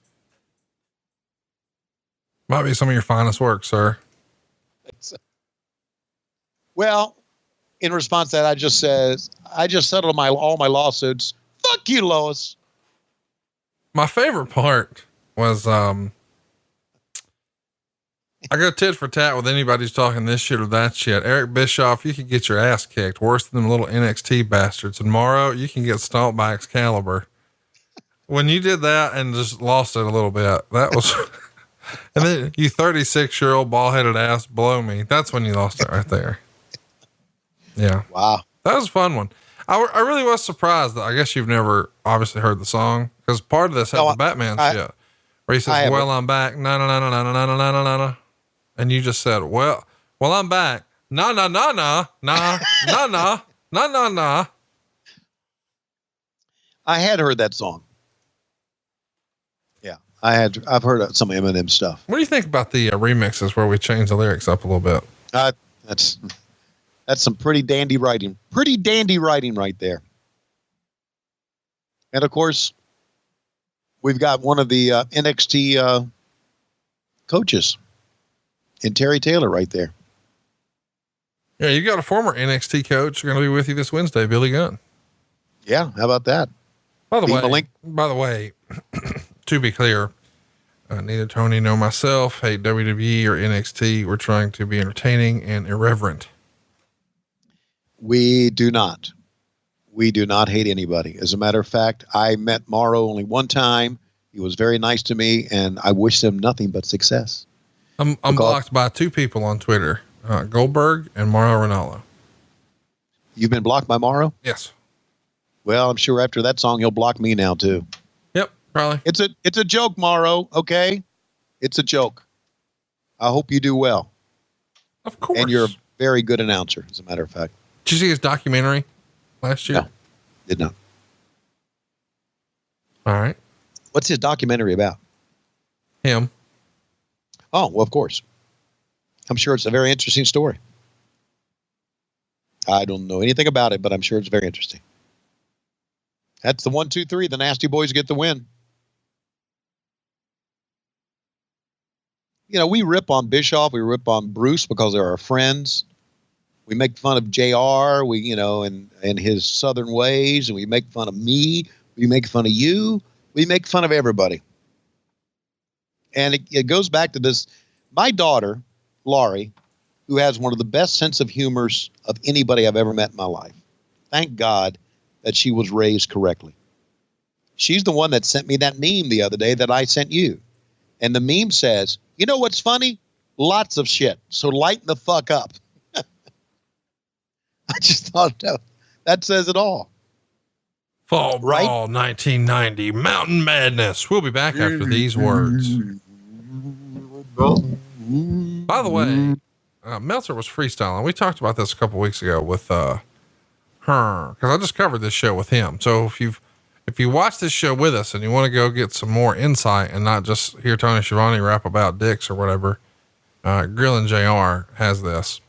Might be some of your finest work, sir. Well, in response to that, I just settled all my lawsuits. Fuck you, Lois. My favorite part was, I go tit for tat with anybody who's talking this shit or that shit. Eric Bischoff, you can get your ass kicked worse than them little NXT bastards. And Morrow, you can get stomped by Excalibur. When you did that and just lost it a little bit, that was, and then you 36-year-old ball-headed ass blow me. That's when you lost it right there. Yeah. Wow. That was a fun one. I really was surprised that I guess you've never obviously heard the song because part of this had the Batman shit where he says, well, I'm back. No, no, no, no, no, no, no, no, no, no. And you just said, well, I'm back. No, no, no, no, no, no, no, no, no, no. I had heard that song. Yeah, I've heard some Eminem stuff. What do you think about the remixes where we change the lyrics up a little bit? That's some pretty dandy writing. Pretty dandy writing right there. And of course, we've got one of the NXT coaches in Terry Taylor right there. Yeah, you got a former NXT coach going to be with you this Wednesday, Billy Gunn. Yeah, how about that? By the way, to be clear, neither Tony nor myself hate WWE or NXT. We're trying to be entertaining and irreverent. We do not. We do not hate anybody. As a matter of fact, I met Morrow only one time. He was very nice to me, and I wish him nothing but success. I'm blocked by two people on Twitter, Goldberg and Mauro Ranallo. You've been blocked by Morrow? Yes. Well, I'm sure after that song, he'll block me now too. Yep, probably. It's a joke, Morrow. Okay. It's a joke. I hope you do well. Of course. And you're a very good announcer, as a matter of fact. Did you see his documentary last year? No, did not. All right. What's his documentary about? Him. Oh, well, of course. I'm sure it's a very interesting story. I don't know anything about it, but I'm sure it's very interesting. That's the 1, 2, 3. The Nasty Boys get the win. You know, we rip on Bischoff. We rip on Bruce because they're our friends. We make fun of JR, and his Southern ways, and we make fun of me. We make fun of you. We make fun of everybody. And it goes back to this. My daughter, Laurie, who has one of the best sense of humors of anybody I've ever met in my life. Thank God that she was raised correctly. She's the one that sent me that meme the other day that I sent you. And the meme says, you know what's funny? Lots of shit. So lighten the fuck up. I just thought that says it all. Fall Brawl 1990 Mountain Madness. We'll be back after these words. By the way, Meltzer was freestyling. We talked about this a couple weeks ago with her, because I just covered this show with him. So if you watch this show with us and you want to go get some more insight and not just hear Tony Schiavone rap about dicks or whatever, Grillin' JR has this.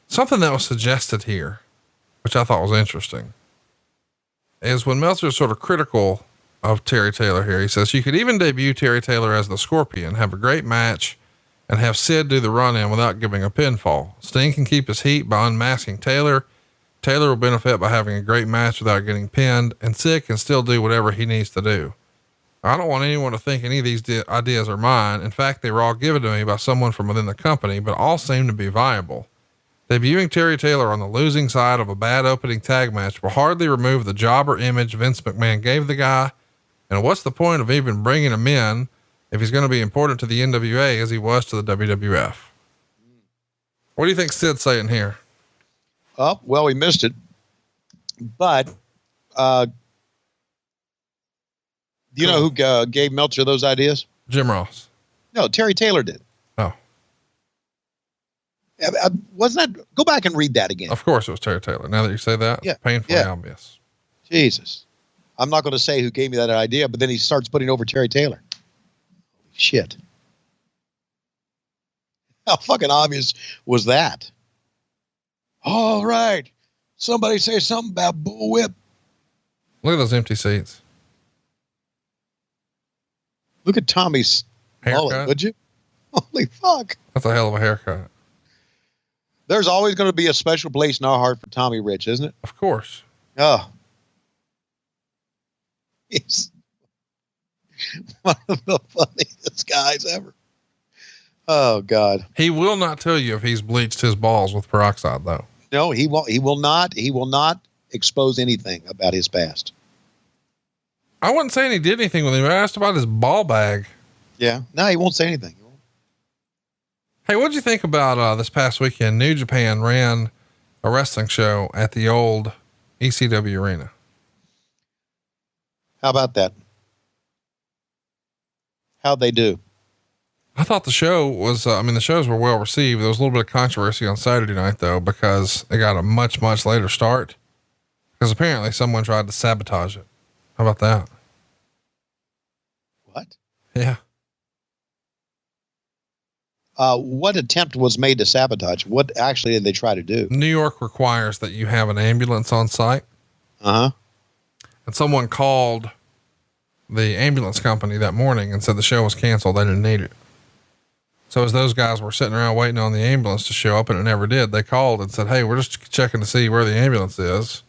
Something that was suggested here, which I thought was interesting, is when Meltzer's sort of critical of Terry Taylor here. He says, you could even debut Terry Taylor as the Scorpion, have a great match, and have Sid do the run-in without giving a pinfall. Sting can keep his heat by unmasking Taylor. Taylor will benefit by having a great match without getting pinned, and Sid can still do whatever he needs to do. I don't want anyone to think any of these ideas are mine. In fact, they were all given to me by someone from within the company, but all seem to be viable. Debuting Terry Taylor on the losing side of a bad opening tag match will hardly remove the jobber image Vince McMahon gave the guy. And what's the point of even bringing him in if he's going to be important to the NWA as he was to the WWF? What do you think Sid's saying here? Oh, well, we missed it. But, do you know who gave Meltzer those ideas? Jim Ross. No, Terry Taylor did. Oh. Wasn't that? Go back and read that again. Of course it was Terry Taylor. Now that you say that, it's painfully obvious. Jesus. I'm not going to say who gave me that idea, but then he starts putting over Terry Taylor. Shit. How fucking obvious was that? All right. Somebody say something about bullwhip. Look at those empty seats. Look at Tommy's mullet, would you? Holy fuck. That's a hell of a haircut. There's always going to be a special place in our heart for Tommy Rich, isn't it? Of course. Oh. He's one of the funniest guys ever. Oh God. He will not tell you if he's bleached his balls with peroxide though. No, he won't. He will not. He will not expose anything about his past. I wasn't saying he did anything with him. I asked about his ball bag. Yeah. No, he won't say anything. Hey, what'd you think about this past weekend? New Japan ran a wrestling show at the old ECW arena. How about that? How'd they do? I thought the show was, the shows were well received. There was a little bit of controversy on Saturday night though, because it got a much, much later start because apparently someone tried to sabotage it. How about that? What? Yeah. What attempt was made to sabotage? What actually did they try to do? New York requires that you have an ambulance on site. Uh-huh. And someone called the ambulance company that morning and said the show was canceled. They didn't need it. So as those guys were sitting around waiting on the ambulance to show up and it never did, they called and said, "Hey, we're just checking to see where the ambulance is."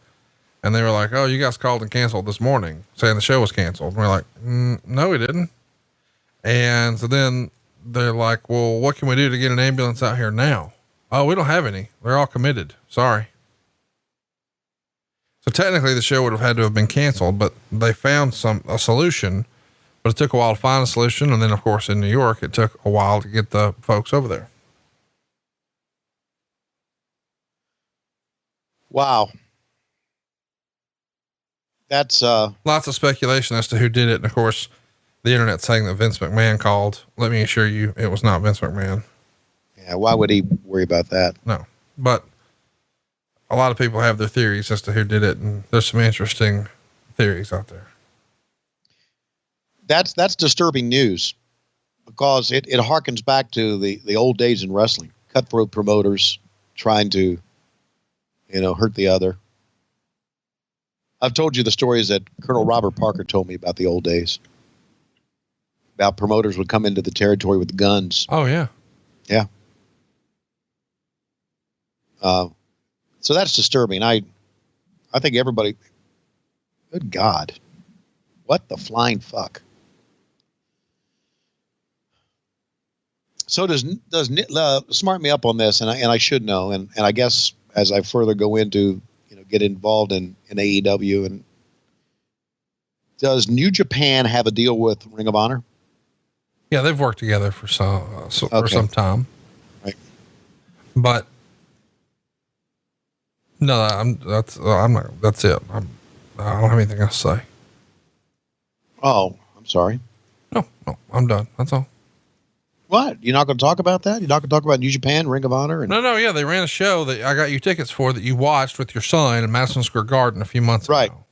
And they were like, "Oh, you guys called and canceled this morning saying the show was canceled." And we're like, "No, we didn't." And so then they're like, "Well, what can we do to get an ambulance out here now?" "Oh, we don't have any. They're all committed. Sorry." So technically the show would have had to have been canceled, but they found a solution, but it took a while to find a solution. And then of course in New York, it took a while to get the folks over there. Wow. That's, lots of speculation as to who did it. And of course the internet saying that Vince McMahon called. Let me assure you, it was not Vince McMahon. yeah. Why would he worry about that? No, but a lot of people have their theories as to who did it. And there's some interesting theories out there. That's disturbing news because it harkens back to the old days in wrestling. Cutthroat promoters trying to, hurt the other. I've told you the stories that Colonel Robert Parker told me about the old days. About promoters would come into the territory with guns. Oh yeah. Yeah. So that's disturbing. I think everybody, good God, what the flying fuck? So does smart me up on this, and I should know, and I guess as I further go into, get involved in AEW, and does New Japan have a deal with Ring of Honor? Yeah, they've worked together for some time. Right. But no, that's it. I don't have anything else to say. Oh, I'm sorry. No, I'm done. That's all. What? You're not going to talk about that? You're not going to talk about New Japan, Ring of Honor? No. Yeah, they ran a show that I got you tickets for that you watched with your son in Madison Square Garden a few months right. ago.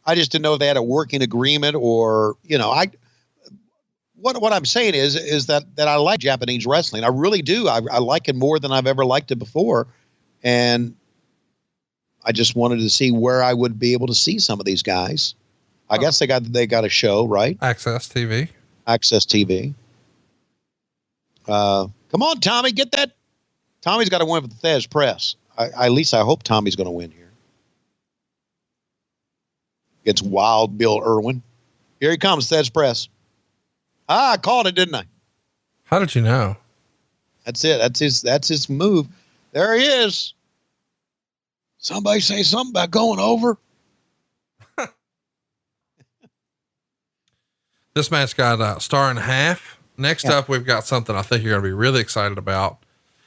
I just didn't know if they had a working agreement or, what I'm saying is that I like Japanese wrestling. I really do. I like it more than I've ever liked it before. And I just wanted to see where I would be able to see some of these guys. I guess they got a show, right? Access TV. Come on, Tommy, get that. Tommy's got to win with the Thez Press. At least I hope Tommy's going to win here. It's Wild Bill Irwin. Here he comes, Thez Press. I called it, didn't I? How did you know? That's it. That's his move. There he is. Somebody say something about going over. This match got a star and a half. Next up, we've got something I think you're going to be really excited about.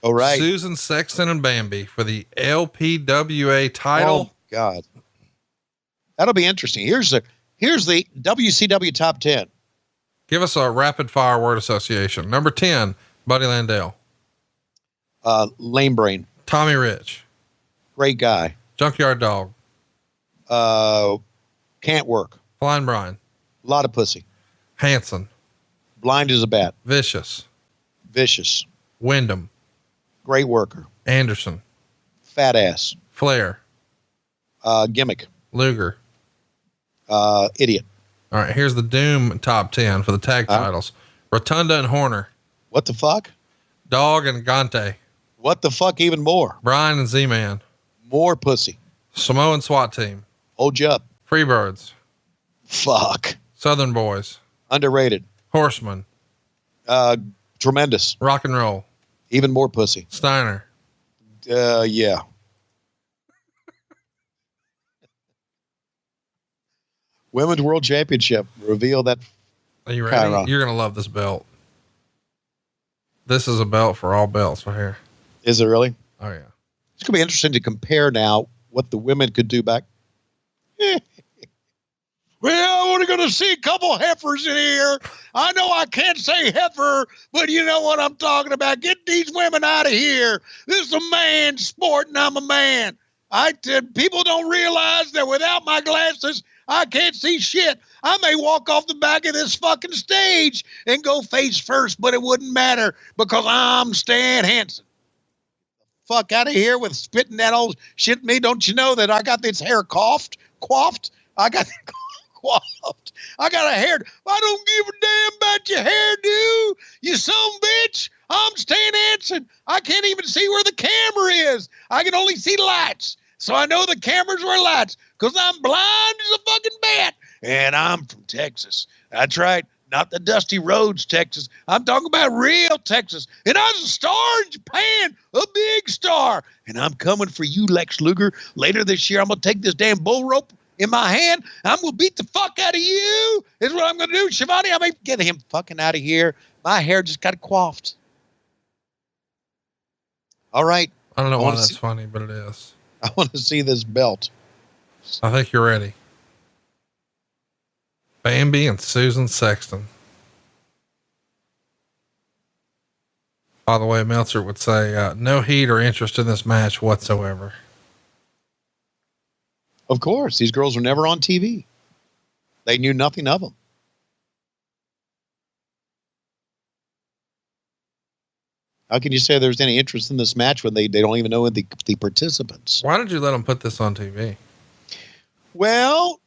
All right. Susan Sexton and Bambi for the LPWA title. Oh God. That'll be interesting. Here's the WCW top 10. Give us a rapid fire word association. Number 10, Buddy Landell. Lame brain. Tommy Rich. Great guy. Junkyard Dog. Can't work. Flying Brian. A lot of pussy. Hanson. Blind as a bat. Vicious. Wyndham. Great worker. Anderson. Fat ass. Flair. Gimmick. Luger. Idiot. All right, here's the Doom top 10 for the tag titles. Rotunda and Horner. What the fuck? Dog and Gante. What the fuck even more? Brian and Z-Man. More pussy. Samoan SWAT team. Hold you up. Freebirds. Fuck. Southern Boys. Underrated. Horseman. Tremendous. Rock and roll. Even more pussy. Steiner. Yeah. Women's World Championship. Reveal that. Are you ready? Chiron. You're going to love this belt. This is a belt for all belts right here. Is it really? Oh, yeah. It's going to be interesting to compare now what the women could do back. Well, we're going to see a couple heifers in here. I know I can't say heifer, but you know what I'm talking about. Get these women out of here. This is a man's sport, and I'm a man. People don't realize that without my glasses, I can't see shit. I may walk off the back of this fucking stage and go face first, but it wouldn't matter because I'm Stan Hansen. Fuck out of here with spitting that old shit at me. Don't you know that I got this hair coiffed? I got coiffed. I got a hair. I don't give a damn about your hairdo, you son of a bitch. I'm Stan Hansen. I can't even see where the camera is. I can only see lights. So I know the cameras were lights because I'm blind as a fucking bat. And I'm from Texas. That's right. Not the Dusty Roads, Texas. I'm talking about real Texas. And I was a star in Japan, a big star. And I'm coming for you, Lex Luger. Later this year, I'm going to take this damn bull rope in my hand. I'm going to beat the fuck out of you. Is what I'm going to do. Schiavone, I'm going to get him fucking out of here. My hair just got coiffed. All right. I don't know why that's funny, but it is. I want to see this belt. I think you're ready. Bambi and Susan Sexton. By the way, Meltzer would say, no heat or interest in this match whatsoever. Of course. These girls were never on TV. They knew nothing of them. How can you say there's any interest in this match when they don't even know the participants? Why did you let them put this on TV? Well,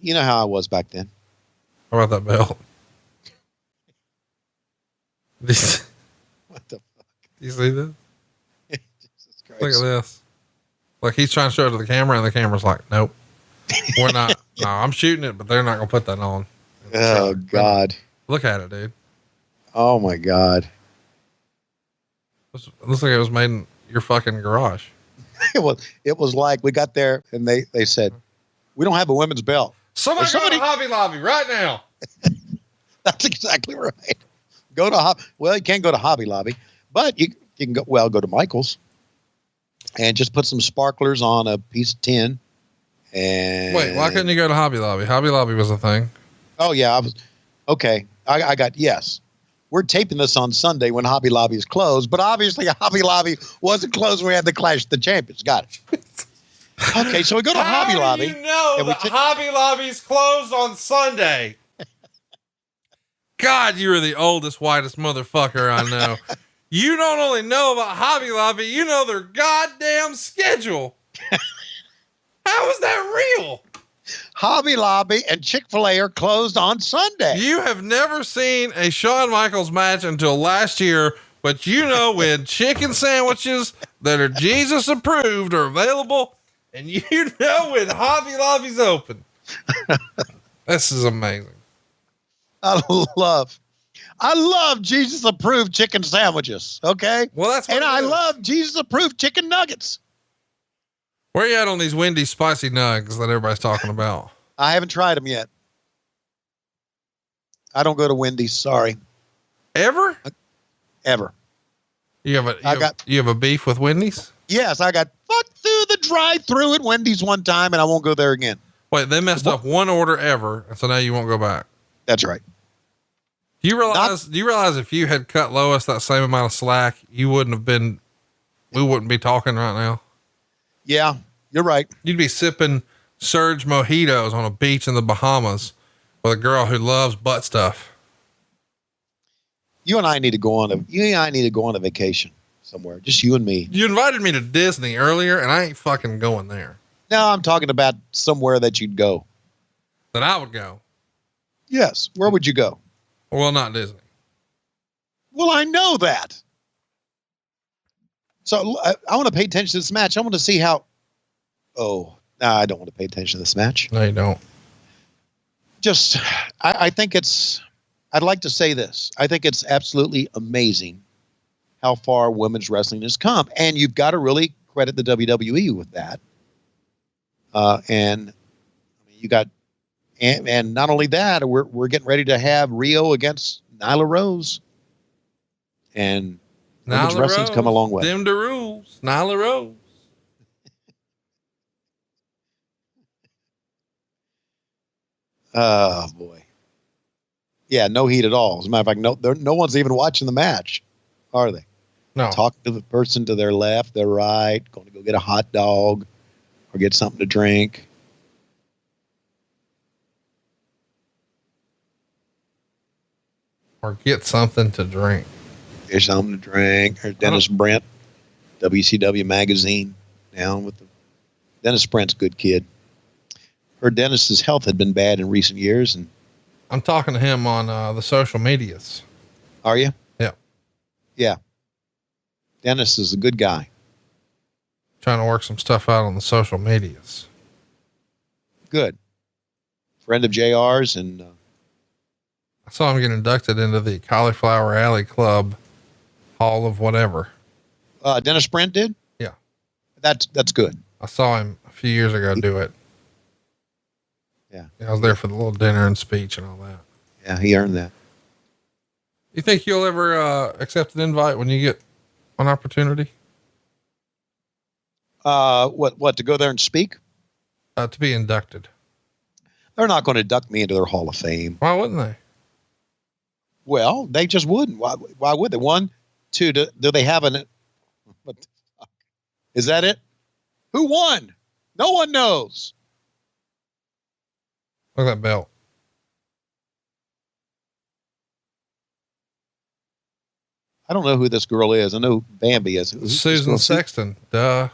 you know how I was back then. How about that belt? What the fuck? Do you see this? Jesus Christ. Look at this. Like he's trying to show it to the camera and the camera's like, nope, we're not. No, I'm shooting it, but they're not going to put that on. Oh God. Look at it, dude. Oh my God. It looks like it was made in your fucking garage. It was like we got there and they said, we don't have a women's belt. Somebody go to Hobby Lobby right now. That's exactly right. Well, you can't go to Hobby Lobby, but you can go to Michael's and just put some sparklers on a piece of tin. And wait, why couldn't you go to Hobby Lobby? Hobby Lobby was a thing. Oh yeah. I got, yes. We're taping this on Sunday when Hobby Lobby is closed, but obviously Hobby Lobby wasn't closed when we had the Clash of the Champions. Got it. Okay, so we go to Hobby Lobby. You know that Hobby Lobby's closed on Sunday. God, you're the oldest, whitest motherfucker I know. You don't only know about Hobby Lobby, you know their goddamn schedule. How is that real? Hobby Lobby and Chick-fil-A are closed on Sunday. You have never seen a Shawn Michaels match until last year, but you know when chicken sandwiches that are Jesus approved are available, and you know when Hobby Lobby's open. This is amazing. I love Jesus approved chicken sandwiches. Okay. Well, that's what I love Jesus approved chicken nuggets. Where you at on these Wendy's spicy nugs that everybody's talking about? I haven't tried them yet. I don't go to Wendy's. Sorry. Ever? Ever. You have a beef with Wendy's? Yes. I got fucked through the drive-through at Wendy's one time and I won't go there again. Wait, they messed up one order ever. And so now you won't go back. That's right. Do you realize if you had cut Lois that same amount of slack, we wouldn't be talking right now. Yeah, you're right. You'd be sipping Surge mojitos on a beach in the Bahamas with a girl who loves butt stuff. You and I need to go on a vacation somewhere. Just you and me. You invited me to Disney earlier and I ain't fucking going there. No, I'm talking about somewhere that you'd go. That I would go. Yes. Where would you go? Well, not Disney. Well, I know that. So I want to pay attention to this match. I want to see how. Oh, no, I don't want to pay attention to this match. No, you don't. Just, I think it's I'd like to say this. I think it's absolutely amazing how far women's wrestling has come. And you've got to really credit the WWE with that. And you got, and not only that, we're getting ready to have Rio against Nyla Rose. And women's wrestling's come a long way. Them the rules. Nyla Rose. Oh boy. Yeah, no heat at all. As a matter of fact, no one's even watching the match, are they? No. Talking to the person to their left, their right, going to go get a hot dog or get something to drink. Or get something to drink. Get something to drink. Or Dennis Brent, WCW magazine, down with the Dennis Brent's a good kid. Heard Dennis's health had been bad in recent years, and I'm talking to him on the social medias. Are you? Yeah. Yeah. Dennis is a good guy. Trying to work some stuff out on the social medias. Good. Friend of JR's, and I saw him get inducted into the Cauliflower Alley Club Hall of whatever. Dennis Brent did? Yeah. That's good. I saw him a few years ago do it. Yeah. I was there for the little dinner and speech and all that. Yeah, he earned that. You think you'll ever accept an invite when you get an opportunity? What to go there and speak? To be inducted. They're not going to induct me into their Hall of Fame. Why wouldn't they? Well, they just wouldn't. Why would they? One, two, do they have an, what the fuck? Is that it? Who won? No one knows. Look at that belt. I don't know who this girl is. I know who Bambi is. Who's Susan Sexton. Duh.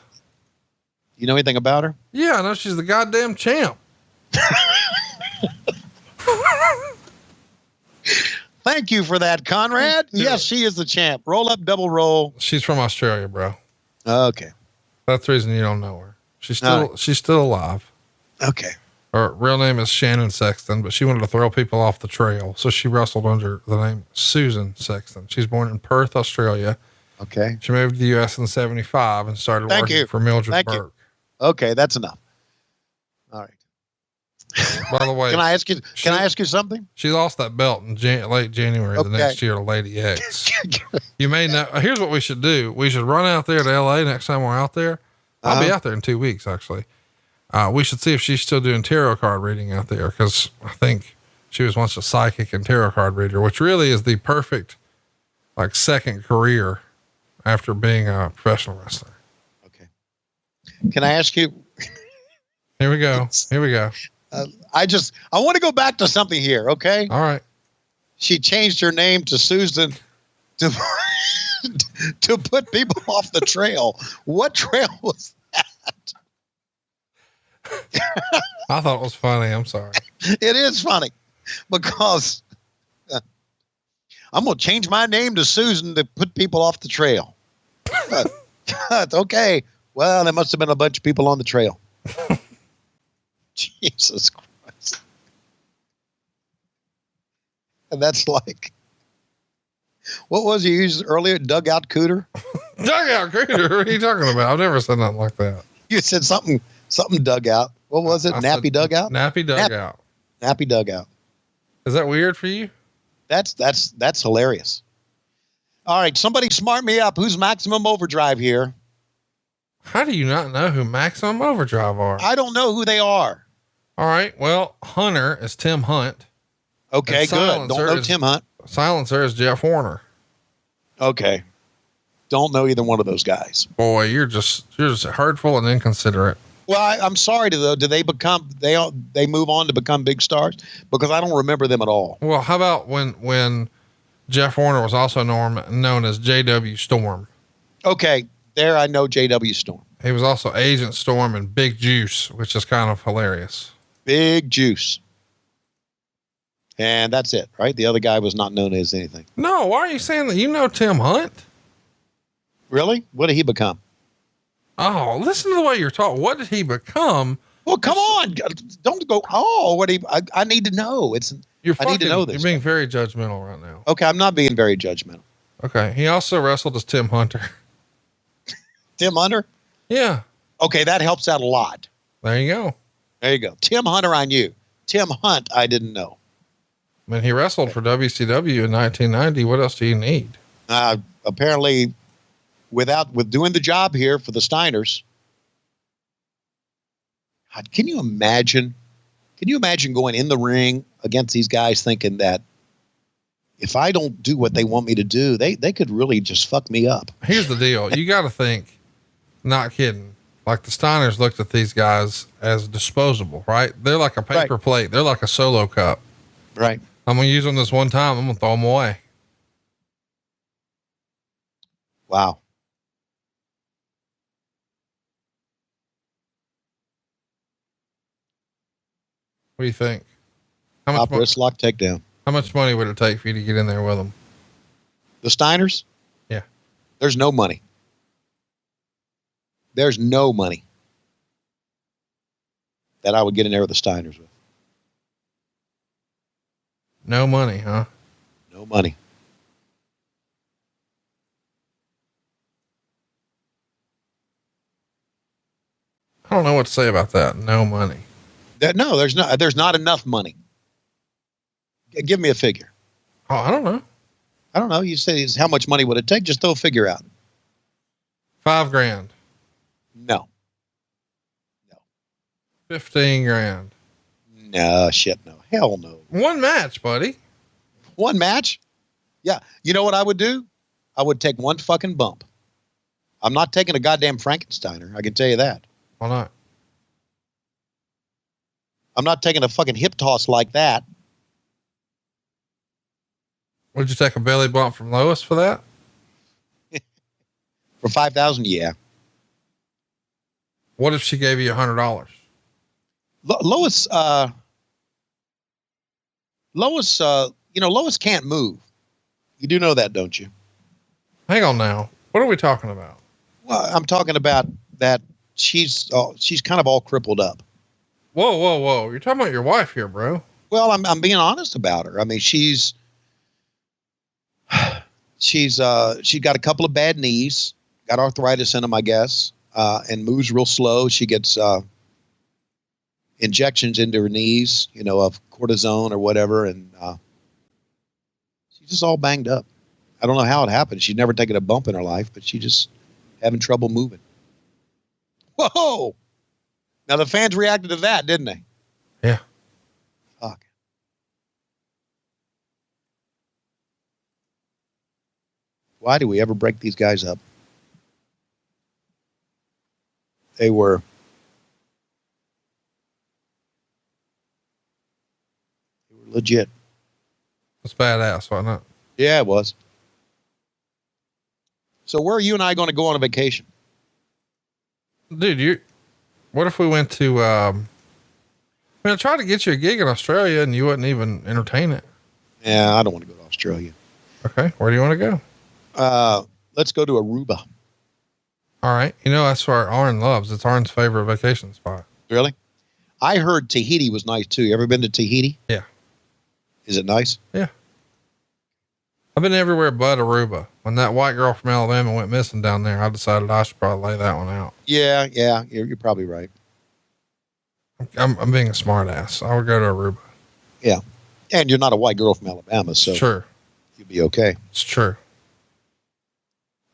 You know anything about her? Yeah, I know she's the goddamn champ. Thank you for that, Conrad. Yes, she is the champ. Roll up, double roll. She's from Australia, bro. Okay. That's the reason you don't know her. She's still alive. Okay. Her real name is Shannon Sexton, but she wanted to throw people off the trail. So she wrestled under the name Susan Sexton. She's born in Perth, Australia. Okay. She moved to the U.S. in 1975 and started working for Mildred Burke. Okay, that's enough. All right. By the way, can I ask you something? She lost that belt in late January the next year to Lady X. You may know. Here's what we should do. We should run out there to LA next time we're out there. I'll be out there in 2 weeks, actually. We should see if she's still doing tarot card reading out there, because I think she was once a psychic and tarot card reader, which really is the perfect second career after being a professional wrestler. Okay. Can I ask you? Here we go. I want to go back to something here. Okay. All right. She changed her name to Susan to to put people off the trail. What trail was that? I thought it was funny. I'm sorry. It is funny because I'm going to change my name to Susan to put people off the trail. Okay. Well, there must have been a bunch of people on the trail. Jesus Christ. And that's like, what was you used earlier? Dugout cooter? Dugout cooter? What are you talking about? I've never said nothing like that. You said something dugout. What was it? Nappy dugout? Nappy dugout. Nappy dugout. Is that weird for you? That's hilarious. All right. Somebody smart me up. Who's Maximum Overdrive here? How do you not know who Maximum Overdrive are? I don't know who they are. All right. Well, Hunter is Tim Hunt. Okay, good. Don't know Tim Hunt. Silencer is Jeff Warner. Okay. Don't know either one of those guys. Boy, you're just hurtful and inconsiderate. Well, I'm sorry do they move on to become big stars? Because I don't remember them at all. Well, how about when Jeff Warner was also known as JW Storm? Okay. There I know JW Storm. He was also Agent Storm and Big Juice, which is kind of hilarious. Big Juice. And that's it, right? The other guy was not known as anything. No, why are you saying that? You know Tim Hunt? Really? What did he become? Oh, listen to the way you're talking. What did he become? Well, come on. Don't go, I need to know. I need to know this. You're being very judgmental right now. Okay, I'm not being very judgmental. Okay. He also wrestled as Tim Hunter. Tim Hunter? Yeah. Okay, that helps out a lot. There you go. There you go. Tim Hunter, I knew. Tim Hunt, I didn't know. I mean, he wrestled for WCW in 1990. What else do you need? Apparently, with doing the job here for the Steiners. God, can you imagine? Can you imagine going in the ring against these guys thinking that if I don't do what they want me to do, they could really just fuck me up? Here's the deal. You got to think, not kidding. Like the Steiners looked at these guys as disposable, right? They're like a paper plate. They're like a solo cup. Right. I'm going to use them this one time. I'm going to throw them away. Wow. What do you think? How much wrist lock takedown. How much money would it take for you to get in there with them? The Steiners? Yeah. There's no money. There's no money that I would get in there with the Steiners with. No money, huh? No money. I don't know what to say about that. No money. No, there's not enough money. Give me a figure. Oh, I don't know. I don't know. You say how much money would it take? Just throw a figure out. $5,000. No. 15 grand. No, shit, no. Hell no. One match, buddy. One match? Yeah. You know what I would do? I would take one fucking bump. I'm not taking a goddamn Frankensteiner. I can tell you that. Why not? I'm not taking a fucking hip toss like that. Would you take a belly bump from Lois for that? For $5,000? Yeah. What if she gave you $100? Lois, Lois can't move. You do know that, don't you? Hang on now. What are we talking about? Well, I'm talking about that she's kind of all crippled up. Whoa. You're talking about your wife here, bro. Well, I'm being honest about her. I mean, she's got a couple of bad knees, got arthritis in them, I guess, and moves real slow. She gets injections into her knees, of cortisone or whatever, and she's just all banged up. I don't know how it happened. She's never taken a bump in her life, but she just having trouble moving. Whoa! Now the fans reacted to that, didn't they? Yeah. Fuck. Why do we ever break these guys up? They were legit. That's badass, why not? Yeah, it was. So where are you and I going to go on a vacation? Dude, what if we went to, I tried to get you a gig in Australia and you wouldn't even entertain it. Yeah, I don't want to go to Australia. Okay. Where do you want to go? Let's go to Aruba. All right. That's where Arn loves. It's Arn's favorite vacation spot. Really? I heard Tahiti was nice too. You ever been to Tahiti? Yeah. Is it nice? Yeah. I've been everywhere but Aruba. When that white girl from Alabama went missing down there, I decided I should probably lay that one out. Yeah. You're probably right. I'm being a smart ass. I would go to Aruba. Yeah. And you're not a white girl from Alabama, so sure. You'll be okay. It's true.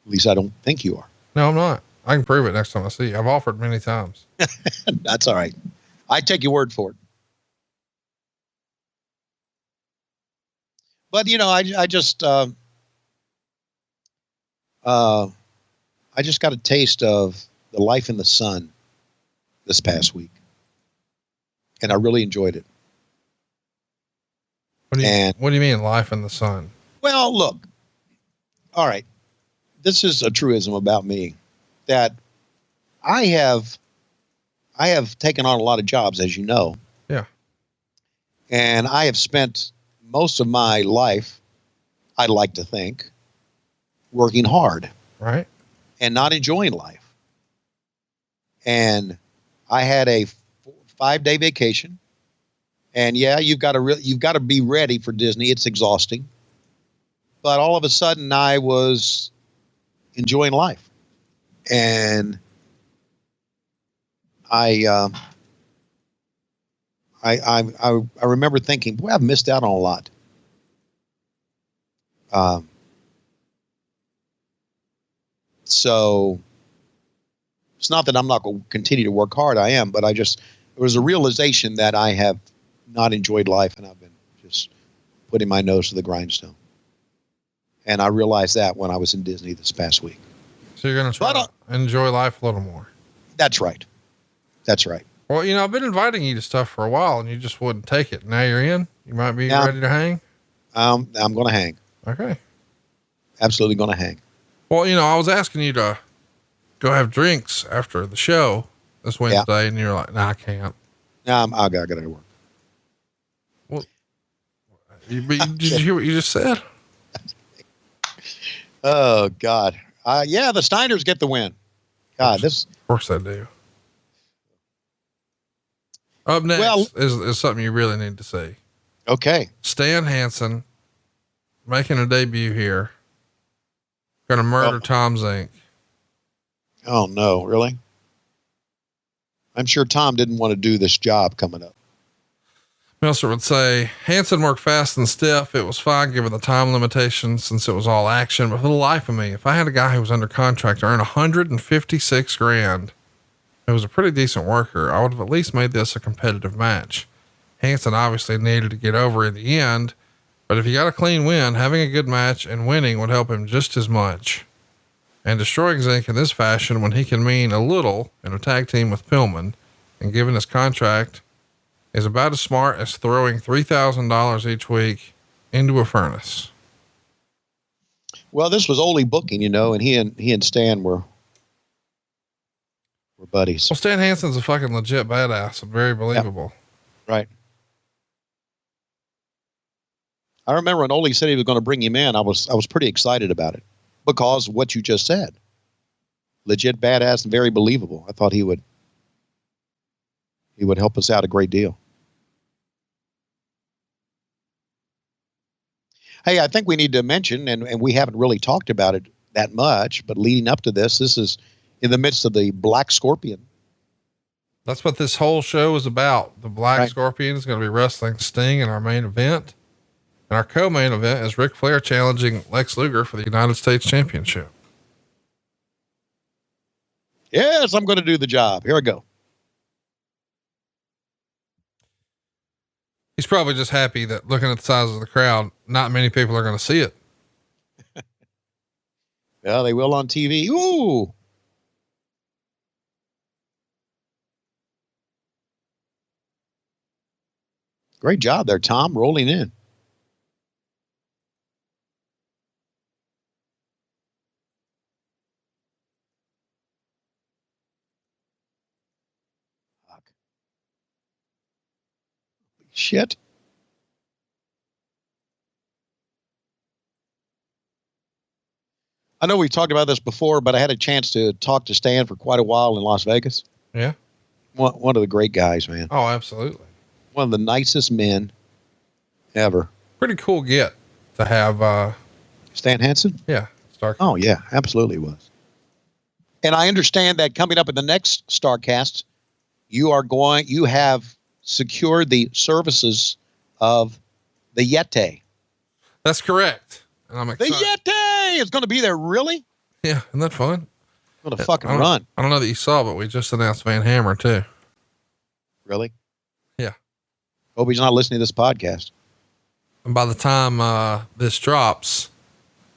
At least I don't think you are. No, I'm not. I can prove it next time I see you. I've offered many times. That's all right. I take your word for it. But I just got a taste of the life in the sun this past week, and I really enjoyed it. What do you mean life in the sun? Well, look, all right. This is a truism about me that I have taken on a lot of jobs, as you know. Yeah. And I have spent most of my life, I'd like to think, working hard. Right. And not enjoying life. And I had a 5-day vacation, And yeah, you've got to be ready for Disney. It's exhausting. But all of a sudden I was enjoying life. And I remember thinking, boy, I've missed out on a lot. So it's not that I'm not going to continue to work hard. I am, but it was a realization that I have not enjoyed life, and I've been just putting my nose to the grindstone. And I realized that when I was in Disney this past week. So you're going to try to enjoy life a little more. That's right. That's right. Well, I've been inviting you to stuff for a while and you just wouldn't take it. Now you're in, you might be ready to hang. I'm going to hang. Okay. Absolutely going to hang. Well, I was asking you to go have drinks after the show this Wednesday and you're like, nah, I can't. No, I got to work. Well, did you hear what you just said? Oh God. Yeah, the Steiners get the win. God, of course I do. Up next is something you really need to see. Okay. Stan Hansen making a debut here. Going to murder Tom Zink. Oh no, really? I'm sure Tom didn't want to do this job coming up. Meltzer would say Hansen worked fast and stiff. It was fine given the time limitations since it was all action, but for the life of me, if I had a guy who was under contract to earn $156,000, who was a pretty decent worker, I would have at least made this a competitive match. Hansen obviously needed to get over in the end, but if he got a clean win, having a good match and winning would help him just as much. And destroying Zink in this fashion when he can mean a little in a tag team with Pillman, and given his contract, is about as smart as throwing $3,000 each week into a furnace. Well, this was only booking, and he and Stan were buddies. Well, Stan Hansen's a fucking legit badass and very believable. Yep. Right. I remember when Ole said he was going to bring him in, I was pretty excited about it because of what you just said. Legit badass and very believable. I thought he would help us out a great deal. Hey, I think we need to mention, and we haven't really talked about it that much, but leading up to this is in the midst of the Black Scorpion. That's what this whole show is about. The Black Scorpion is going to be wrestling Sting in our main event. And our co-main event is Ric Flair challenging Lex Luger for the United States Championship. Yes, I'm going to do the job. Here I go. He's probably just happy that looking at the size of the crowd, not many people are going to see it. Yeah, they will on TV. Ooh. Great job there, Tom, rolling in. Shit. I know we've talked about this before, but I had a chance to talk to Stan for quite a while in Las Vegas. Yeah. One of the great guys, man. Oh, absolutely. One of the nicest men ever. Pretty cool get to have, Stan Hansen? Yeah. Oh yeah, absolutely was. And I understand that coming up in the next Starcast, you have secured the services of the Yeti. That's correct. And I'm excited. The Yeti is going to be there. Really? Yeah. Isn't that fun? Going to fucking run. I don't know that you saw, but we just announced Van Hammer too. Really? Yeah. Hope he's not listening to this podcast. And by the time, this drops,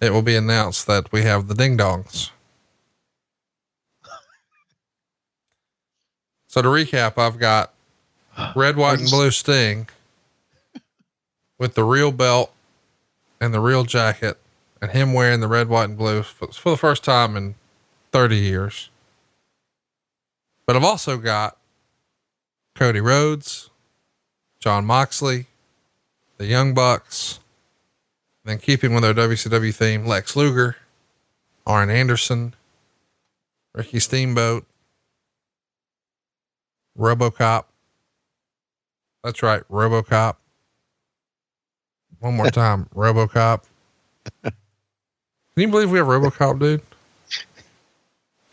it will be announced that we have the Ding Dongs. So to recap, I've got red, white, and blue Sting with the real belt and the real jacket, and him wearing the red, white, and blue for the first time in 30 years. But I've also got Cody Rhodes, Jon Moxley, the Young Bucks, then keeping with our WCW theme, Lex Luger, Arn Anderson, Ricky Steamboat, RoboCop. That's right. RoboCop. One more time. RoboCop. Can you believe we have RoboCop, dude?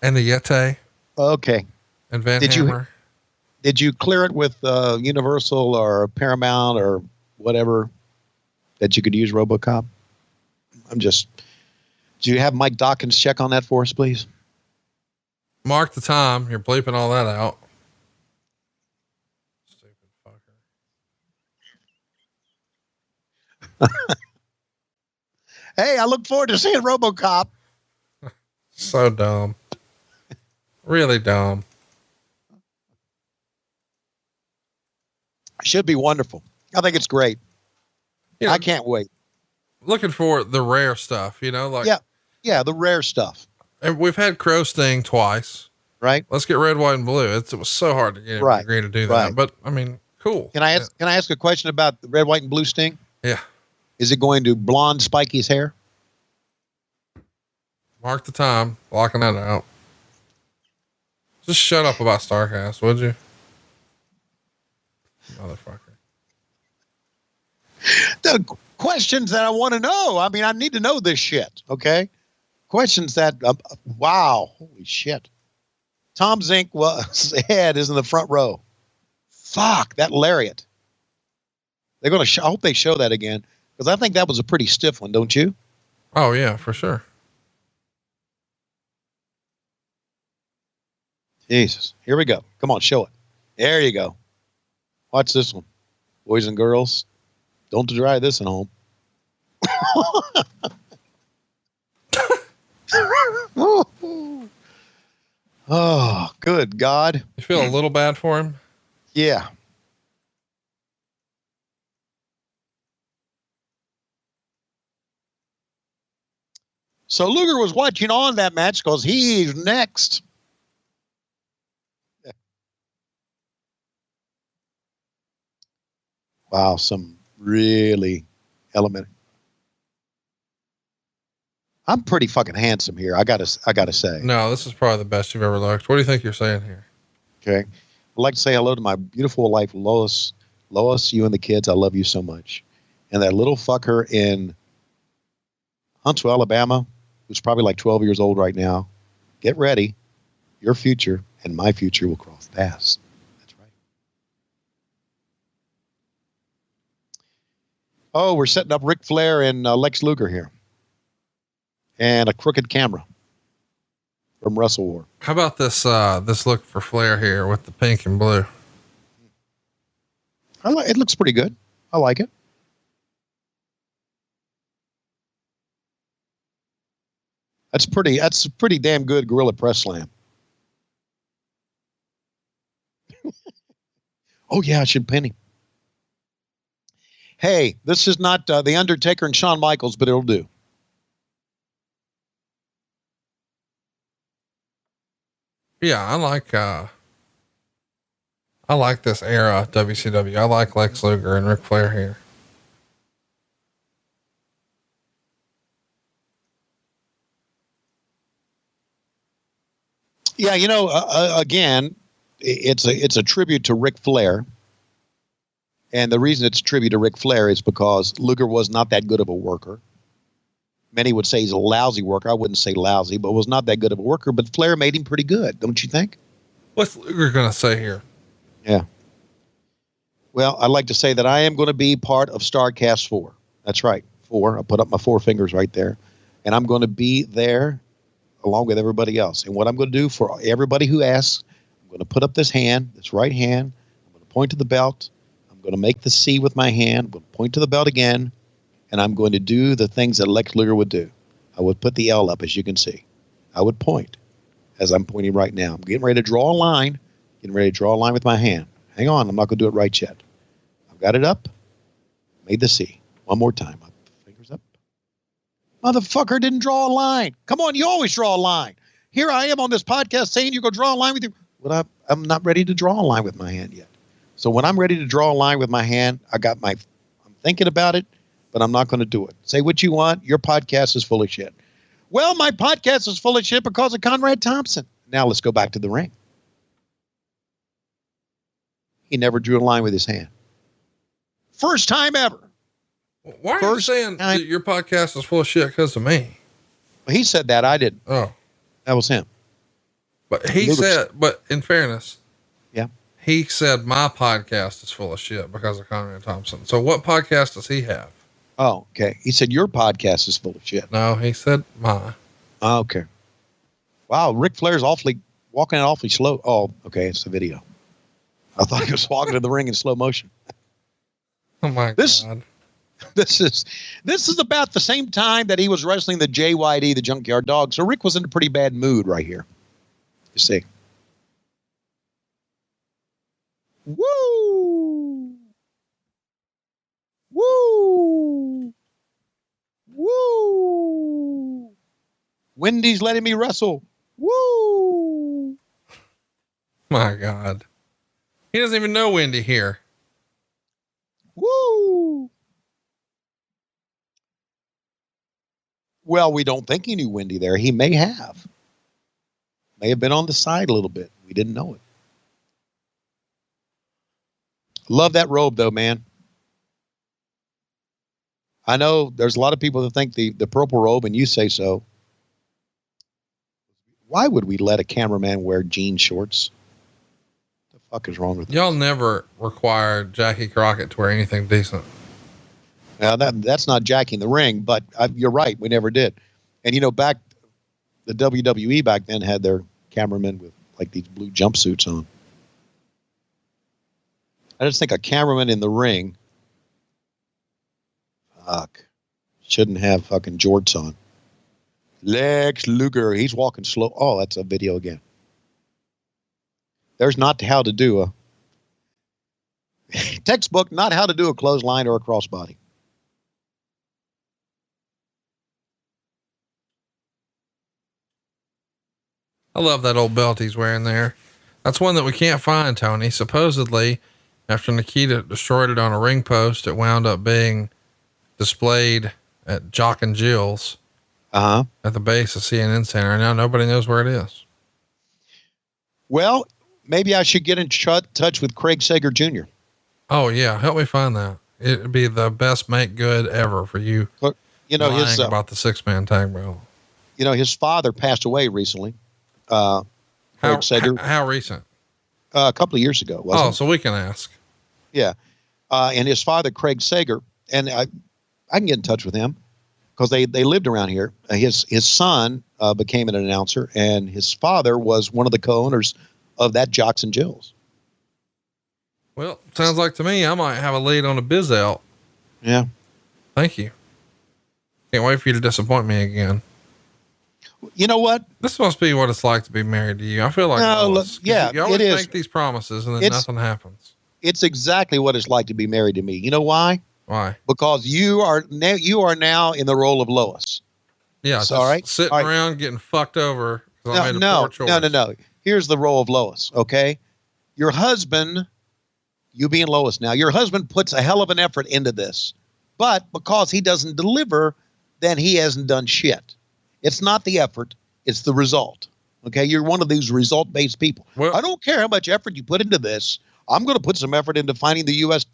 And the Yeti. Okay. And Van Did Hammer. Did you clear it with Universal or Paramount or whatever that you could use RoboCop? Do you have Mike Dawkins check on that for us, please? Mark the time. You're bleeping all that out. Stupid fucker. Hey, I look forward to seeing RoboCop. So dumb. Really dumb. Should be wonderful. I think it's great. You know, I can't wait. Looking for the rare stuff, like, yeah, the rare stuff. And we've had Crow Sting twice, right? Let's get red, white, and blue. It was so hard to get him to agree to do that, Right. but I mean, cool. Can I ask a question about the red, white, and blue Sting? Yeah. Is it going to blonde Spikey's hair? Mark the time, locking that out. Just shut up about Starcast, would you? Motherfucker. The questions that I want to know. I mean, I need to know this shit. Okay. Questions that, wow. Holy shit. Tom Zink head is in the front row. Fuck, that lariat. They're going to I hope they show that again, because I think that was a pretty stiff one, don't you? Oh yeah, for sure. Jesus. Here we go. Come on, show it. There you go. Watch this one. Boys and girls, don't try this at home. Oh, good God. You feel a little bad for him? Yeah. So Luger was watching on that match because he's next. Wow, some really elementary. I'm pretty fucking handsome here. I gotta say. No, this is probably the best you've ever looked. What do you think you're saying here? Okay. I'd like to say hello to my beautiful wife, Lois. Lois, you and the kids, I love you so much. And that little fucker in Huntsville, Alabama, who's probably like 12 years old right now. Get ready. Your future and my future will cross paths. That's right. Oh, we're setting up Ric Flair and Lex Luger here. And a crooked camera from Wrestle War. How about this look for Flair here with the pink and blue? It looks pretty good. I like it. That's a pretty damn good Gorilla Press Slam. Oh yeah, I should pin him. Hey, this is not The Undertaker and Shawn Michaels, but it'll do. Yeah, I like this era WCW. I like Lex Luger and Ric Flair here. Yeah, again, it's a tribute to Ric Flair. And the reason it's a tribute to Ric Flair is because Luger was not that good of a worker. Many would say he's a lousy worker. I wouldn't say lousy, but was not that good of a worker. But Flair made him pretty good, don't you think? What's Luger going to say here? Yeah. Well, I'd like to say that I am going to be part of Starcast 4. That's right, 4. I'll put up my 4 fingers right there. And I'm going to be there along with everybody else. And what I'm going to do for everybody who asks, I'm going to put up this hand, this right hand. I'm going to point to the belt. I'm going to make the C with my hand. I'm going to point to the belt again. And I'm going to do the things that Lex Luger would do. I would put the L up, as you can see. I would point, as I'm pointing right now. I'm getting ready to draw a line. With my hand. Hang on, I'm not going to do it right yet. I've got it up. Made the C. One more time. Up, fingers up. Motherfucker didn't draw a line. Come on, you always draw a line. Here I am on this podcast saying you're going to draw a line with your... Well, I'm not ready to draw a line with my hand yet. So when I'm ready to draw a line with my hand, I'm thinking about it, but I'm not going to do it. Say what you want. Your podcast is full of shit. Well, my podcast is full of shit because of Conrad Thompson. Now let's go back to the ring. He never drew a line with his hand. First time ever. Why are you saying that your podcast is full of shit because of me? He said that. I didn't. Oh, that was him. But he said, but in fairness, yeah, he said my podcast is full of shit because of Conrad Thompson. So what podcast does he have? Oh, okay. He said your podcast is full of shit. No, he said mine. Oh, okay. Wow. Ric Flair's walking awfully slow. Oh, okay. It's the video. I thought he was walking to the ring in slow motion. Oh my God. This is about the same time that he was wrestling the JYD, the Junkyard Dog. So Rick was in a pretty bad mood right here. You see. Woo! Woo! Woo! Wendy's letting me wrestle. Woo! My God. He doesn't even know Wendy here. Woo! Well, we don't think he knew Wendy there. He may have. May have been on the side a little bit. We didn't know it. Love that robe, though, man. I know there's a lot of people that think the purple robe, and you say so. Why would we let a cameraman wear jean shorts? What the fuck is wrong with y'all? Never required Jackie Crockett to wear anything decent. Now that's not jacking the ring, but you're right. We never did. And back the WWE back then had their cameramen with like these blue jumpsuits on. I just think a cameraman in the ring, shouldn't have fucking jorts on. Lex Luger, he's walking slow. Oh, that's a video again. There's not how to do a textbook, not how to do a clothesline or a crossbody. I love that old belt he's wearing there. That's one that we can't find, Tony. Supposedly, after Nikita destroyed it on a ring post, it wound up being displayed at Jock and Jill's at the base of CNN Center. And now nobody knows where it is. Well, maybe I should get in touch with Craig Sager Jr. Oh yeah. Help me find that. It'd be the best make good ever for you. Look, his about the 6-man tag belt. His father passed away recently. Craig Sager. How recent? A couple of years ago. Wasn't it? So we can ask. Yeah. And his father, Craig Sager, and I can get in touch with him because they lived around here. His son became an announcer, and his father was one of the co-owners of that Jocks and Jills. Well, sounds like to me, I might have a lead on a biz out. Yeah. Thank you. Can't wait for you to disappoint me again. You know what? This must be what it's like to be married to you. I feel like, you always make these promises and then nothing happens. It's exactly what it's like to be married to me. You know why? Why? Because you are now in the role of Lois. Yeah. All right. Sitting around getting fucked over. No. Here's the role of Lois. Okay. Your husband, you being Lois now, your husband puts a hell of an effort into this, but because he doesn't deliver, then he hasn't done shit. It's not the effort. It's the result. Okay. You're one of these result-based people. Well, I don't care how much effort you put into this. I'm going to put some effort into finding the U.S.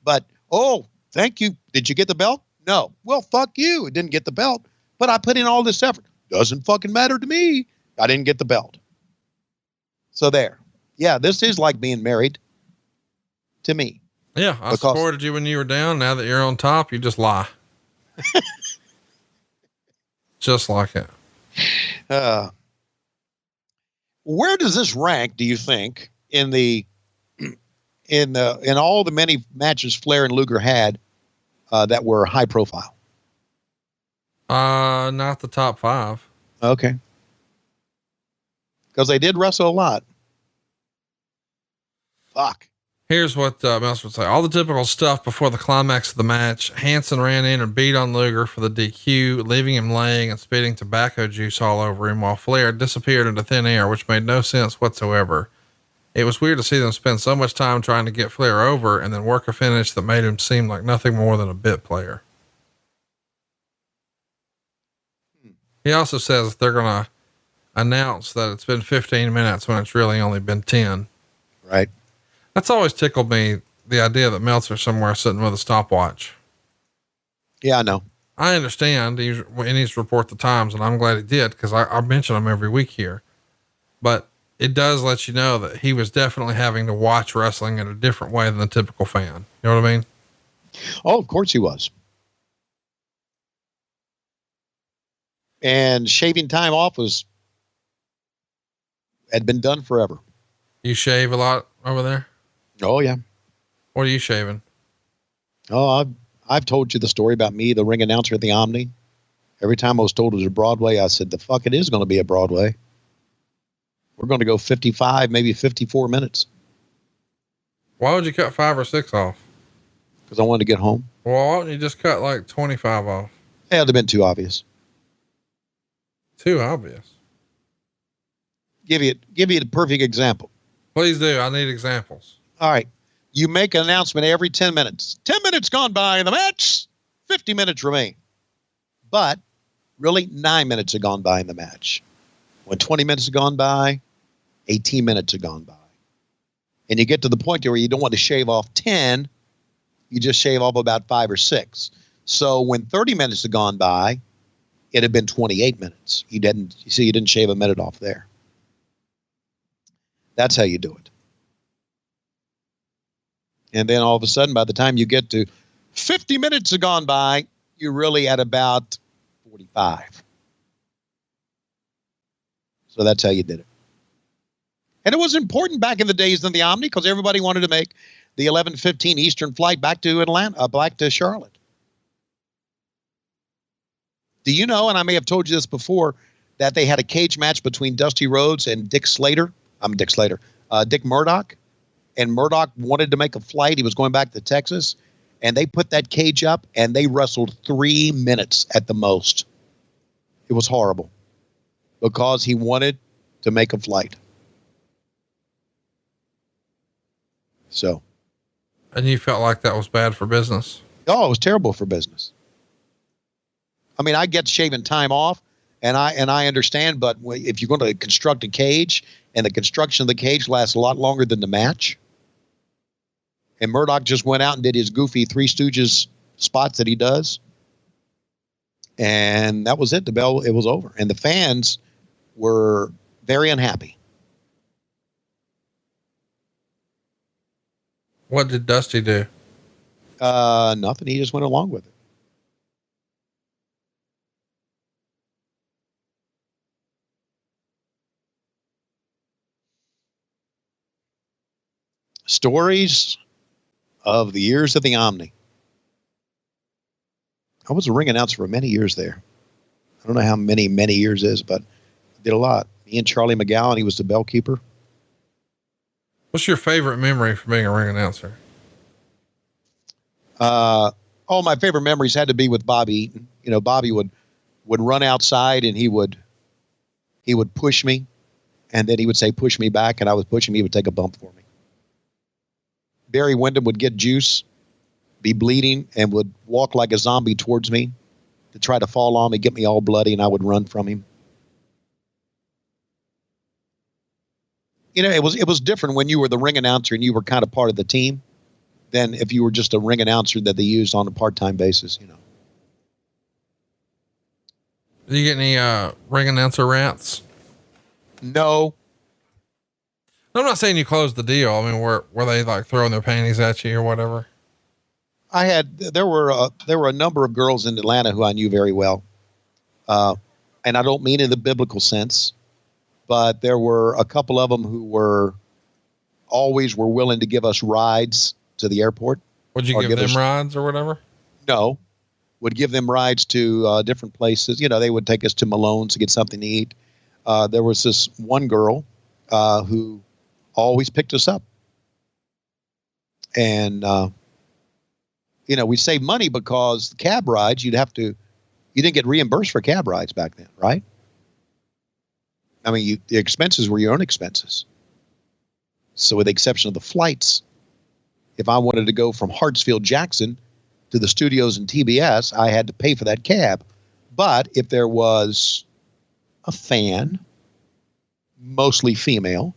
But, thank you. Did you get the belt? No. Well, fuck you. It didn't get the belt, but I put in all this effort. Doesn't fucking matter to me. I didn't get the belt. So there. Yeah. This is like being married to me. Yeah. I supported you when you were down. Now that you're on top, you just lie. Just like it. Where does this rank, do you think, in all the many matches Flair and Luger had that were high profile? Not the top 5. Okay. Because they did wrestle a lot. Fuck. Here's what Mouse would say. All the typical stuff before the climax of the match. Hansen ran in and beat on Luger for the DQ, leaving him laying and spitting tobacco juice all over him while Flair disappeared into thin air, which made no sense whatsoever. It was weird to see them spend so much time trying to get Flair over and then work a finish that made him seem like nothing more than a bit player. He also says that they're going to announce that it's been 15 minutes when it's really only been 10. Right. That's always tickled me the idea that Meltzer's somewhere sitting with a stopwatch. Yeah, I know. I understand he needs to report the times, and I'm glad he did, because I mention them every week here. But it does let you know that he was definitely having to watch wrestling in a different way than the typical fan. You know what I mean? Oh, of course he was. And shaving time off had been done forever. You shave a lot over there? Oh yeah. What are you shaving? Oh, I've told you the story about me, the ring announcer at the Omni. Every time I was told it was a Broadway, I said, the fuck it is going to be a Broadway. We're going to go 55, maybe 54 minutes. Why would you cut 5 or 6 off? Because I wanted to get home. Well, why don't you just cut like 25 off? Yeah, it'd have been too obvious. Too obvious. Give you the perfect example. Please do. I need examples. All right. You make an announcement every 10 minutes. 10 minutes gone by in the match. 50 minutes remain. But really 9 minutes have gone by in the match. When 20 minutes have gone by, 18 minutes have gone by. And you get to the point where you don't want to shave off 10. You just shave off about 5 or 6. So when 30 minutes had gone by, it had been 28 minutes. You didn't shave a minute off there. That's how you do it. And then all of a sudden, by the time you get to 50 minutes have gone by, you're really at about 45. So that's how you did it. And it was important back in the days in the Omni because everybody wanted to make the 11:15 Eastern flight back to Charlotte. Do you know, and I may have told you this before, that they had a cage match between Dusty Rhodes and Dick Murdoch. And Murdoch wanted to make a flight. He was going back to Texas. And they put that cage up, and they wrestled 3 minutes at the most. It was horrible. Because he wanted to make a flight. So. And you felt like that was bad for business? Oh, it was terrible for business. I mean, I get shaving time off, and I understand, but if you're going to construct a cage, and the construction of the cage lasts a lot longer than the match, and Murdoch just went out and did his goofy Three Stooges spots that he does, and that was it. It was over, and the fans were very unhappy. What did Dusty do? Nothing. He just went along with it. Stories of the years of the Omni. I was a ring announcer for many years there. I don't know how many years is, but I did a lot. Me and Charlie McGowan, he was the bellkeeper. What's your favorite memory from being a ring announcer? My favorite memories had to be with Bobby Eaton. You know, Bobby would run outside and he would push me, and then he would say, push me back, and I would push him. He would take a bump for me. Barry Windham would get juice, be bleeding, and would walk like a zombie towards me to try to fall on me, get me all bloody, and I would run from him. You know, it was different when you were the ring announcer and you were kind of part of the team than if you were just a ring announcer that they used on a part-time basis, you know. Did you get any ring announcer rants? No. I'm not saying you closed the deal. I mean, were they like throwing their panties at you or whatever? There were a number of girls in Atlanta who I knew very well. And I don't mean in the biblical sense, but there were a couple of them who were willing to give us rides to the airport. Would you give them rides or whatever? No, would give them rides to different places. You know, they would take us to Malone's to get something to eat. There was this one girl who always picked us up. And, you know, we saved money because the cab rides, you didn't get reimbursed for cab rides back then, right? I mean, the expenses were your own expenses. So with the exception of the flights, if I wanted to go from Hartsfield Jackson to the studios in TBS, I had to pay for that cab. But if there was a fan, mostly female,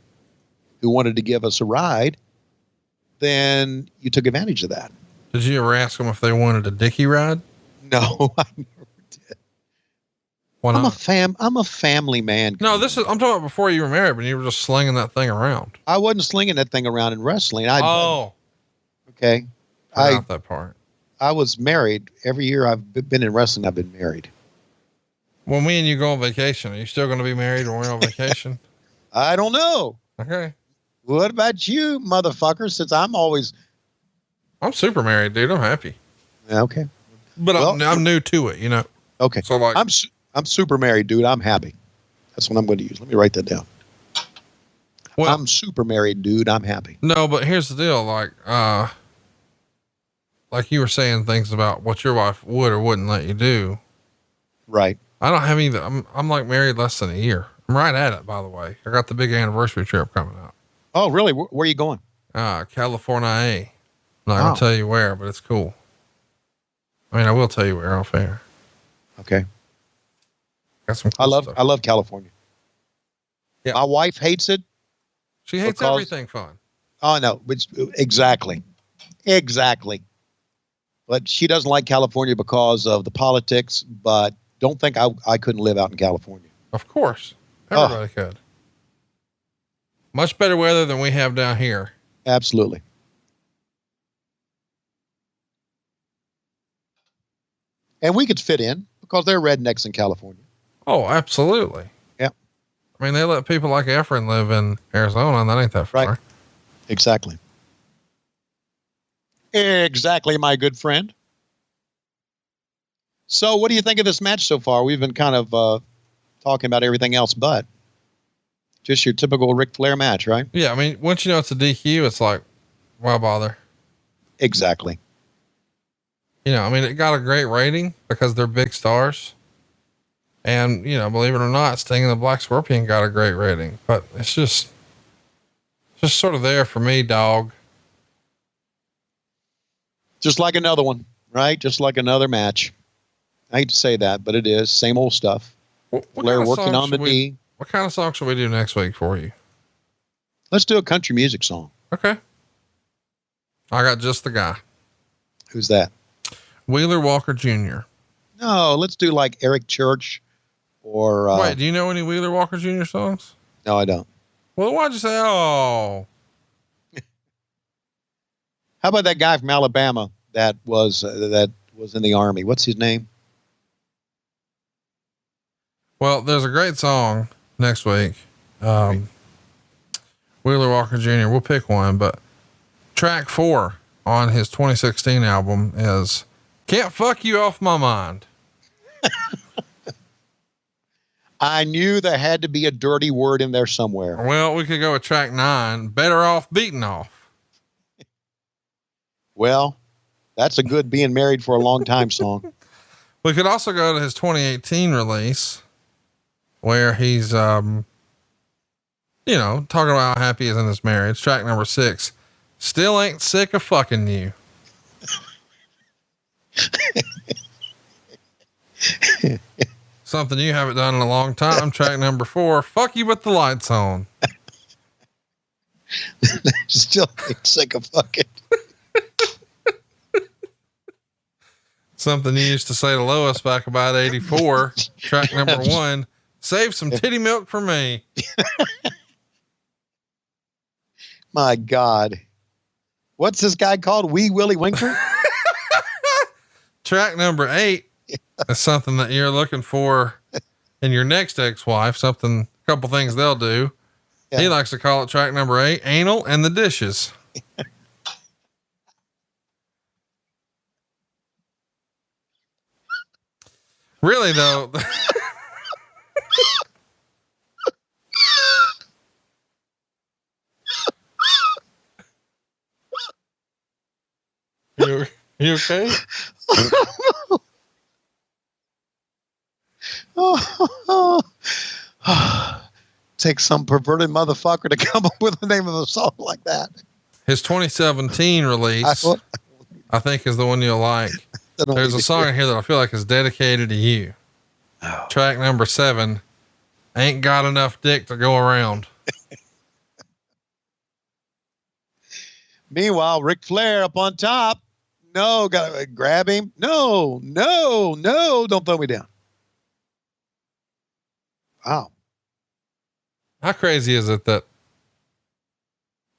who wanted to give us a ride, then you took advantage of that. Did you ever ask them if they wanted a dickie ride? No, I never did. Why not? I'm a family man. No, I'm talking about before you were married, when you were just slinging that thing around. I wasn't slinging that thing around in wrestling. Okay. Forgot that part. I was married. Every year I've been in wrestling, I've been married. When me and you go on vacation, are you still going to be married when we're on vacation? I don't know. Okay. What about you, motherfucker? Since I'm super married, dude. I'm happy. Okay. But I'm new to it, you know? Okay. So like, I'm super married, dude. I'm happy. That's what I'm going to use. Let me write that down. Well, I'm super married, dude. I'm happy. No, but here's the deal. Like you were saying things about what your wife would or wouldn't let you do. Right. I don't have either. I'm like married less than a year. I'm right at it, by the way. I got the big anniversary trip coming up. Oh, really? Where are you going? California. I'm not going to tell you where, but it's cool. I mean, I will tell you where off air. Okay. Got some cool stuff. I love California. Yeah. My wife hates it. She hates everything fun. Oh, no. Exactly. But she doesn't like California because of the politics, but don't think I couldn't live out in California. Of course. Everybody could. Much better weather than we have down here. Absolutely. And we could fit in because they're rednecks in California. Oh, absolutely. Yeah. I mean, they let people like Efren live in Arizona, and that ain't that far. Right. Exactly. Exactly, my good friend. So what do you think of this match so far? We've been kind of talking about everything else, but just your typical Ric Flair match, right? Yeah. I mean, once you know it's a DQ, it's like, why bother? Exactly. You know, I mean, it got a great rating because they're big stars. And, you know, believe it or not, Sting and the Black Scorpion got a great rating, but it's just sort of there for me, dog. Just like another one, right? Just like another match. I hate to say that, but it is same old stuff. Flair working on the knee. What kind of song should we do next week for you? Let's do a country music song. Okay. I got just the guy. Who's that? Wheeler Walker Jr. No, let's do like Eric Church or. Wait, do you know any Wheeler Walker Jr. songs? No, I don't. Well, why'd you say, oh? How about that guy from Alabama that was in the Army? What's his name? Well, there's a great song next week. Wheeler Walker Jr. We'll pick one, but track 4 on his 2016 album is Can't Fuck You Off My Mind. I knew there had to be a dirty word in there somewhere. Well, we could go with track 9, Better Off Beaten Off. Well, that's a good being married for a long time song. We could also go to his 2018 release where he's, you know, talking about how happy he is in his marriage. Track number 6, Still Ain't Sick of Fucking You. Something you haven't done in a long time. Track number 4, Fuck You With the Lights On. Still ain't sick of fucking. Something you used to say to Lois back about 84. Track number 1, Save Some Titty Milk for Me. My God. What's this guy called? Wee Willie Winker? Track number 8 is something that you're looking for in your next ex-wife. A couple things they'll do. Yeah. He likes to call it track number 8, Anal and the Dishes. Really though. You okay? Take some perverted motherfucker to come up with the name of a song like that. His 2017 release, I think, is the one you'll like. There's a song in here that I feel like is dedicated to you. Oh. Track number 7, Ain't Got Enough Dick to Go Around. Meanwhile, Ric Flair up on top. No, gotta grab him. No, don't throw me down. Wow. How crazy is it that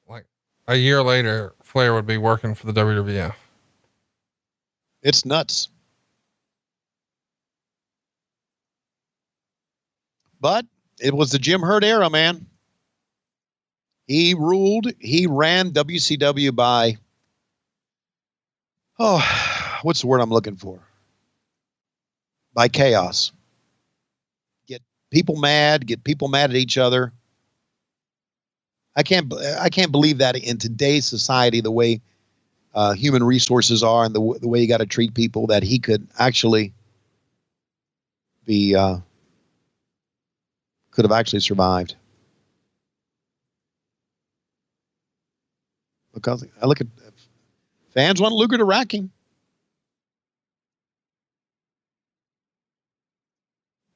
like a year later, Flair would be working for the WWF? It's nuts. But it was the Jim Hurt era, man. He ruled, he ran WCW by, what's the word I'm looking for? By chaos. Get people mad at each other. I can't believe that in today's society, the way human resources are and the way you got to treat people, that he could actually be, could have actually survived. Because I look at fans want Luger to rack him.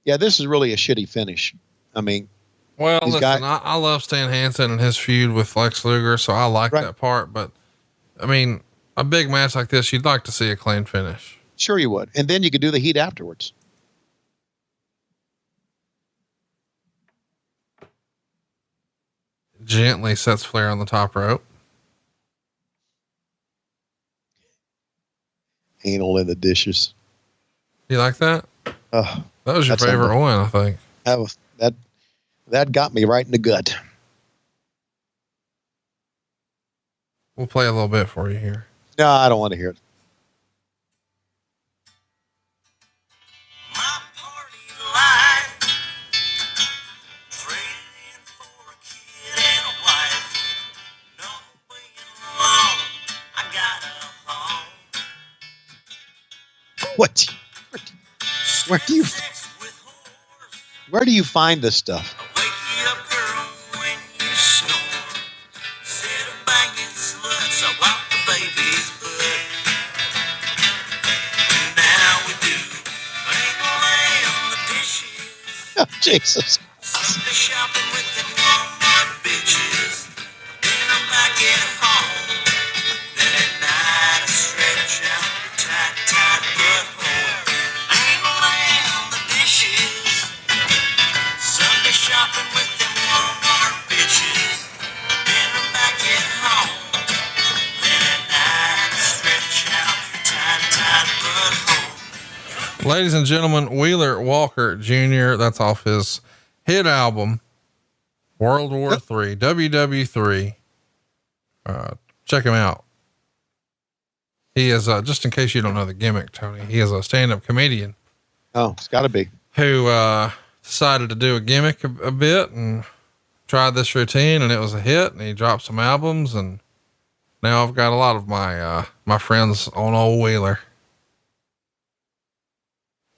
Yeah, this is really a shitty finish. I mean, well, listen, I love Stan Hansen and his feud with Lex Luger, so I like that part. But I mean, a big match like this, you'd like to see a clean finish. Sure, you would, and then you could do the heat afterwards. Gently sets Flair on the top rope. Anal in the dishes. You like that? Oh, that was your favorite one, I think. That got me right in the gut. We'll play a little bit for you here. No, I don't want to hear it. What? Where do you find this stuff? Oh, Jesus. Ladies and gentlemen, Wheeler Walker Jr., that's off his hit album, World War III, WW3. Check him out. He is, just in case you don't know the gimmick, Tony, he is a stand-up comedian. Oh, it's gotta be. Who, decided to do a gimmick a bit and tried this routine, and it was a hit, and he dropped some albums, and now I've got a lot of my, my friends on old Wheeler.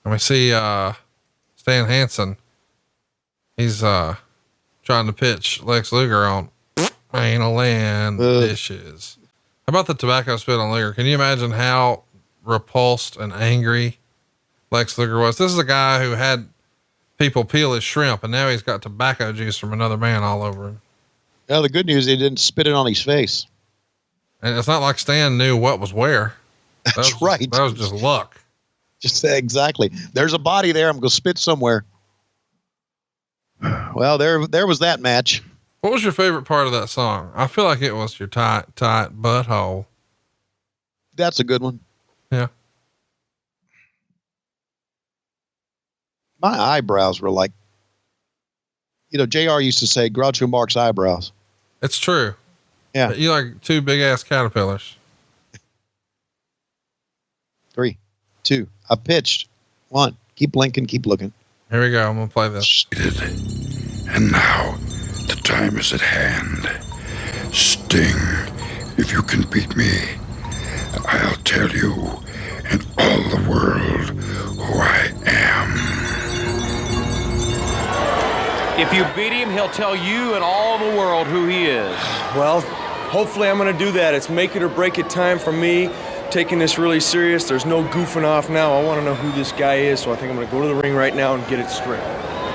Let me see, Stan Hansen. He's, trying to pitch Lex Luger on anal and dishes. How about the tobacco spit on Luger? Can you imagine how repulsed and angry Lex Luger was? This is a guy who had people peel his shrimp, and now he's got tobacco juice from another man all over him. Well, the good news, he didn't spit it on his face. And it's not like Stan knew what was where. That's right. That was just luck. Just exactly. There's a body there. I'm going to spit somewhere. Well, there was that match. What was your favorite part of that song? I feel like it was your tight butthole. That's a good one. Yeah. My eyebrows were like, JR used to say Groucho Marx eyebrows. It's true. Yeah. You like two big ass caterpillars. 3, 2. I pitched. 1. Keep blinking. Keep looking. Here we go. I'm going to play this. And now the time is at hand. Sting, if you can beat me, I'll tell you and all the world who I am. If you beat him, he'll tell you and all the world who he is. Well, hopefully I'm going to do that. It's make it or break it time for me. Taking this really serious. There's no goofing off now. I want to know who this guy is, so I think I'm going to go to the ring right now and get it straight.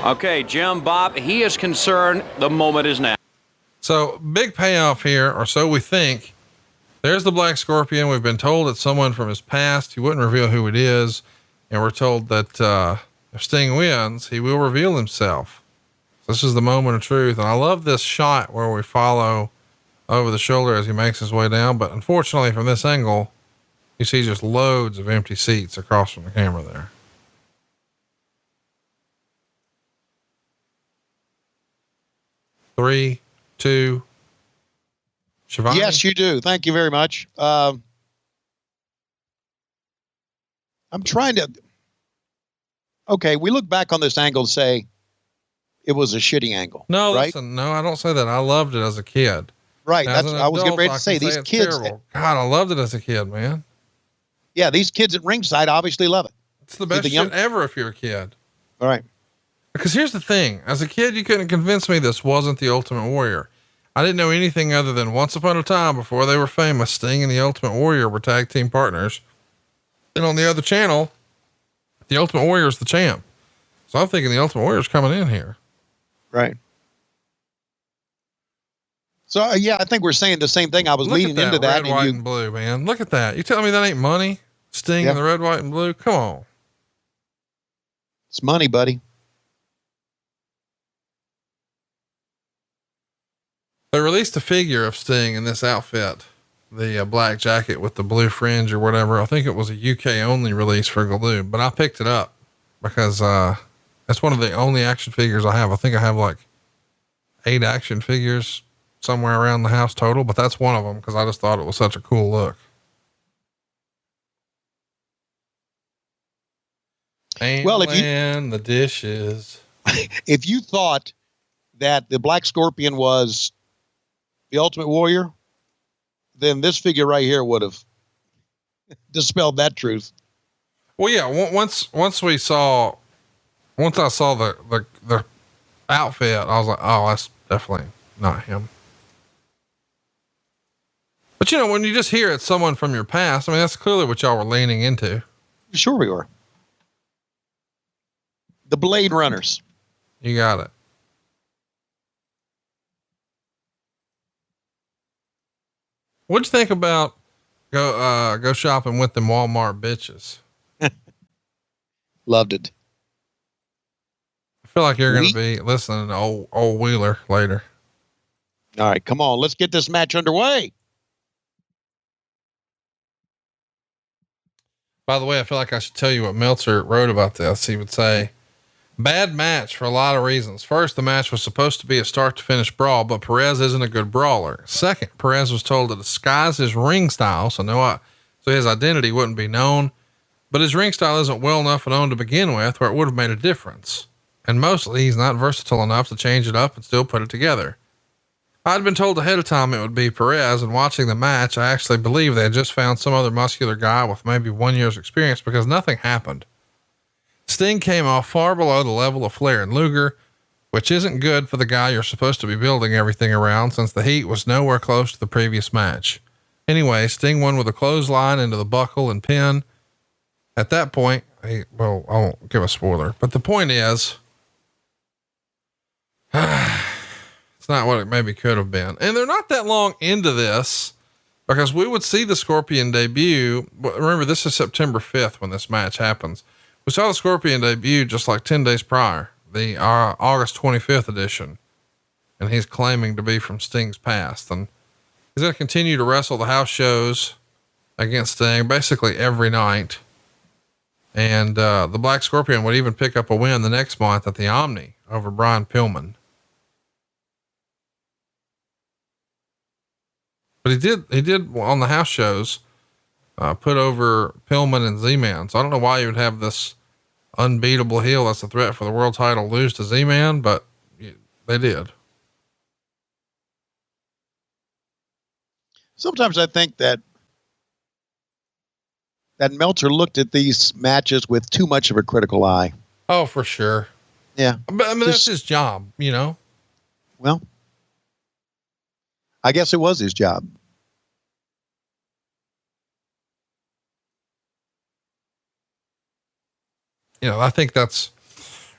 Okay, Jim, Bob, he is concerned. The moment is now. So big payoff here, or so we think. There's the Black Scorpion. We've been told it's someone from his past. He wouldn't reveal who it is. And we're told that, if Sting wins, he will reveal himself. This is the moment of truth. And I love this shot where we follow over the shoulder as he makes his way down. But unfortunately from this angle, you see just loads of empty seats across from the camera there. Three, two, Schiavone? Yes, you do. Thank you very much. I'm trying to. Okay, we look back on this angle and say it was a shitty angle. No, right? listen, no, I don't say that. I loved it as a kid. Right. As That's an I was getting adult, ready I to say can these it's kids. terrible. God, I loved it as a kid, man. Yeah, these kids at ringside obviously love it. It's the best shit ever if you're a kid. All right. Because here's the thing. As a kid, you couldn't convince me this wasn't the Ultimate Warrior. I didn't know anything other than once upon a time before they were famous, Sting and the Ultimate Warrior were tag team partners. And on the other channel, the Ultimate Warrior is the champ. So I'm thinking the Ultimate Warrior's coming in here. Right. So yeah, I think we're saying the same thing. I was leading into that. Red, white, and blue, man. Look at that. You telling me that ain't money? Sting in the red, white, and blue? Come on. It's money, buddy. They released a figure of Sting in this outfit, the black jacket with the blue fringe or whatever. I think it was a UK only release for Glue, but I picked it up because, that's one of the only action figures I have. I think I have like 8 action figures somewhere around the house total, but that's one of them because I just thought it was such a cool look. And well, the dishes. If you thought that the Black Scorpion was the Ultimate Warrior, then this figure right here would have dispelled that truth. Well, yeah. Once I saw the outfit, I was like, oh, that's definitely not him. But you know, when you just hear it's someone from your past, I mean, that's clearly what y'all were leaning into. Sure we were. The Blade Runners. You got it. What'd you think about go shopping with them Walmart bitches? Loved it. I feel like you're going to be listening to old Wheeler later. All right, come on. Let's get this match underway. By the way, I feel like I should tell you what Meltzer wrote about this. He would say, bad match for a lot of reasons. First, the match was supposed to be a start to finish brawl, but Perez isn't a good brawler. Second, Perez was told to disguise his ring style. So his identity wouldn't be known, but his ring style isn't well enough known to begin with where it would have made a difference. And mostly he's not versatile enough to change it up and still put it together. I'd been told ahead of time it would be Perez, and watching the match, I actually believe they had just found some other muscular guy with maybe 1 year's experience because nothing happened. Sting came off far below the level of Flair and Luger, which isn't good for the guy you're supposed to be building everything around since the heat was nowhere close to the previous match. Anyway, Sting won with a clothesline into the buckle and pin. At that point, I won't give a spoiler, but the point is, it's not what it maybe could have been. And they're not that long into this because we would see the Scorpion debut. Remember, this is September 5th when this match happens. We saw the Scorpion debut just like 10 days prior, the August 25th edition. And he's claiming to be from Sting's past. And he's going to continue to wrestle the house shows against Sting basically every night. And the Black Scorpion would even pick up a win the next month at the Omni over Brian Pillman. But he did on the house shows, put over Pillman and Z-Man. So I don't know why you would have this unbeatable heel that's a threat for the world title lose to Z-Man, but they did. Sometimes I think that Meltzer looked at these matches with too much of a critical eye. Oh, for sure. Yeah. But I mean, that's his job, you know? Well, I guess it was his job. You know, I think that's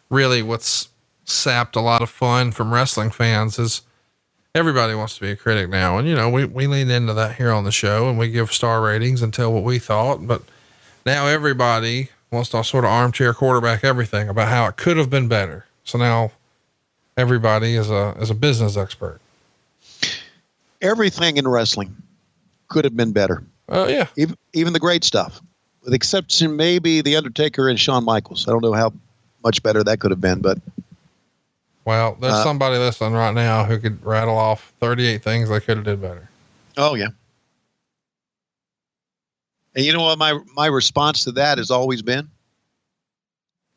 really what's sapped a lot of fun from wrestling fans is everybody wants to be a critic now. And, you know, we lean into that here on the show and we give star ratings and tell what we thought, but now everybody wants to sort of armchair quarterback everything about how it could have been better. So now everybody is a business expert. Everything in wrestling could have been better. Yeah. Even the great stuff, with the exception maybe The Undertaker and Shawn Michaels. I don't know how much better that could have been, but. Well, there's somebody listening right now who could rattle off 38 things they could have did better. Oh yeah. And you know what my response to that has always been?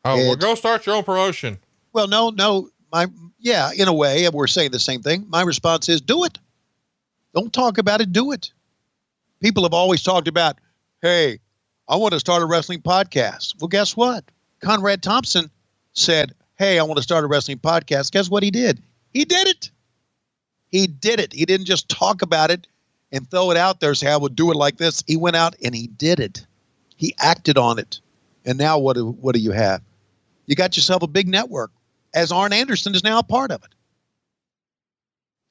Well, go start your own promotion. Well, no. In a way, we're saying the same thing. My response is do it. Don't talk about it. Do it. People have always talked about, hey, I want to start a wrestling podcast. Well, guess what? Conrad Thompson said, hey, I want to start a wrestling podcast. Guess what he did? He did it. He did it. He didn't just talk about it and throw it out there, say, I would do it like this. He went out and he did it. He acted on it. And now what do you have? You got yourself a big network, as Arn Anderson is now a part of it.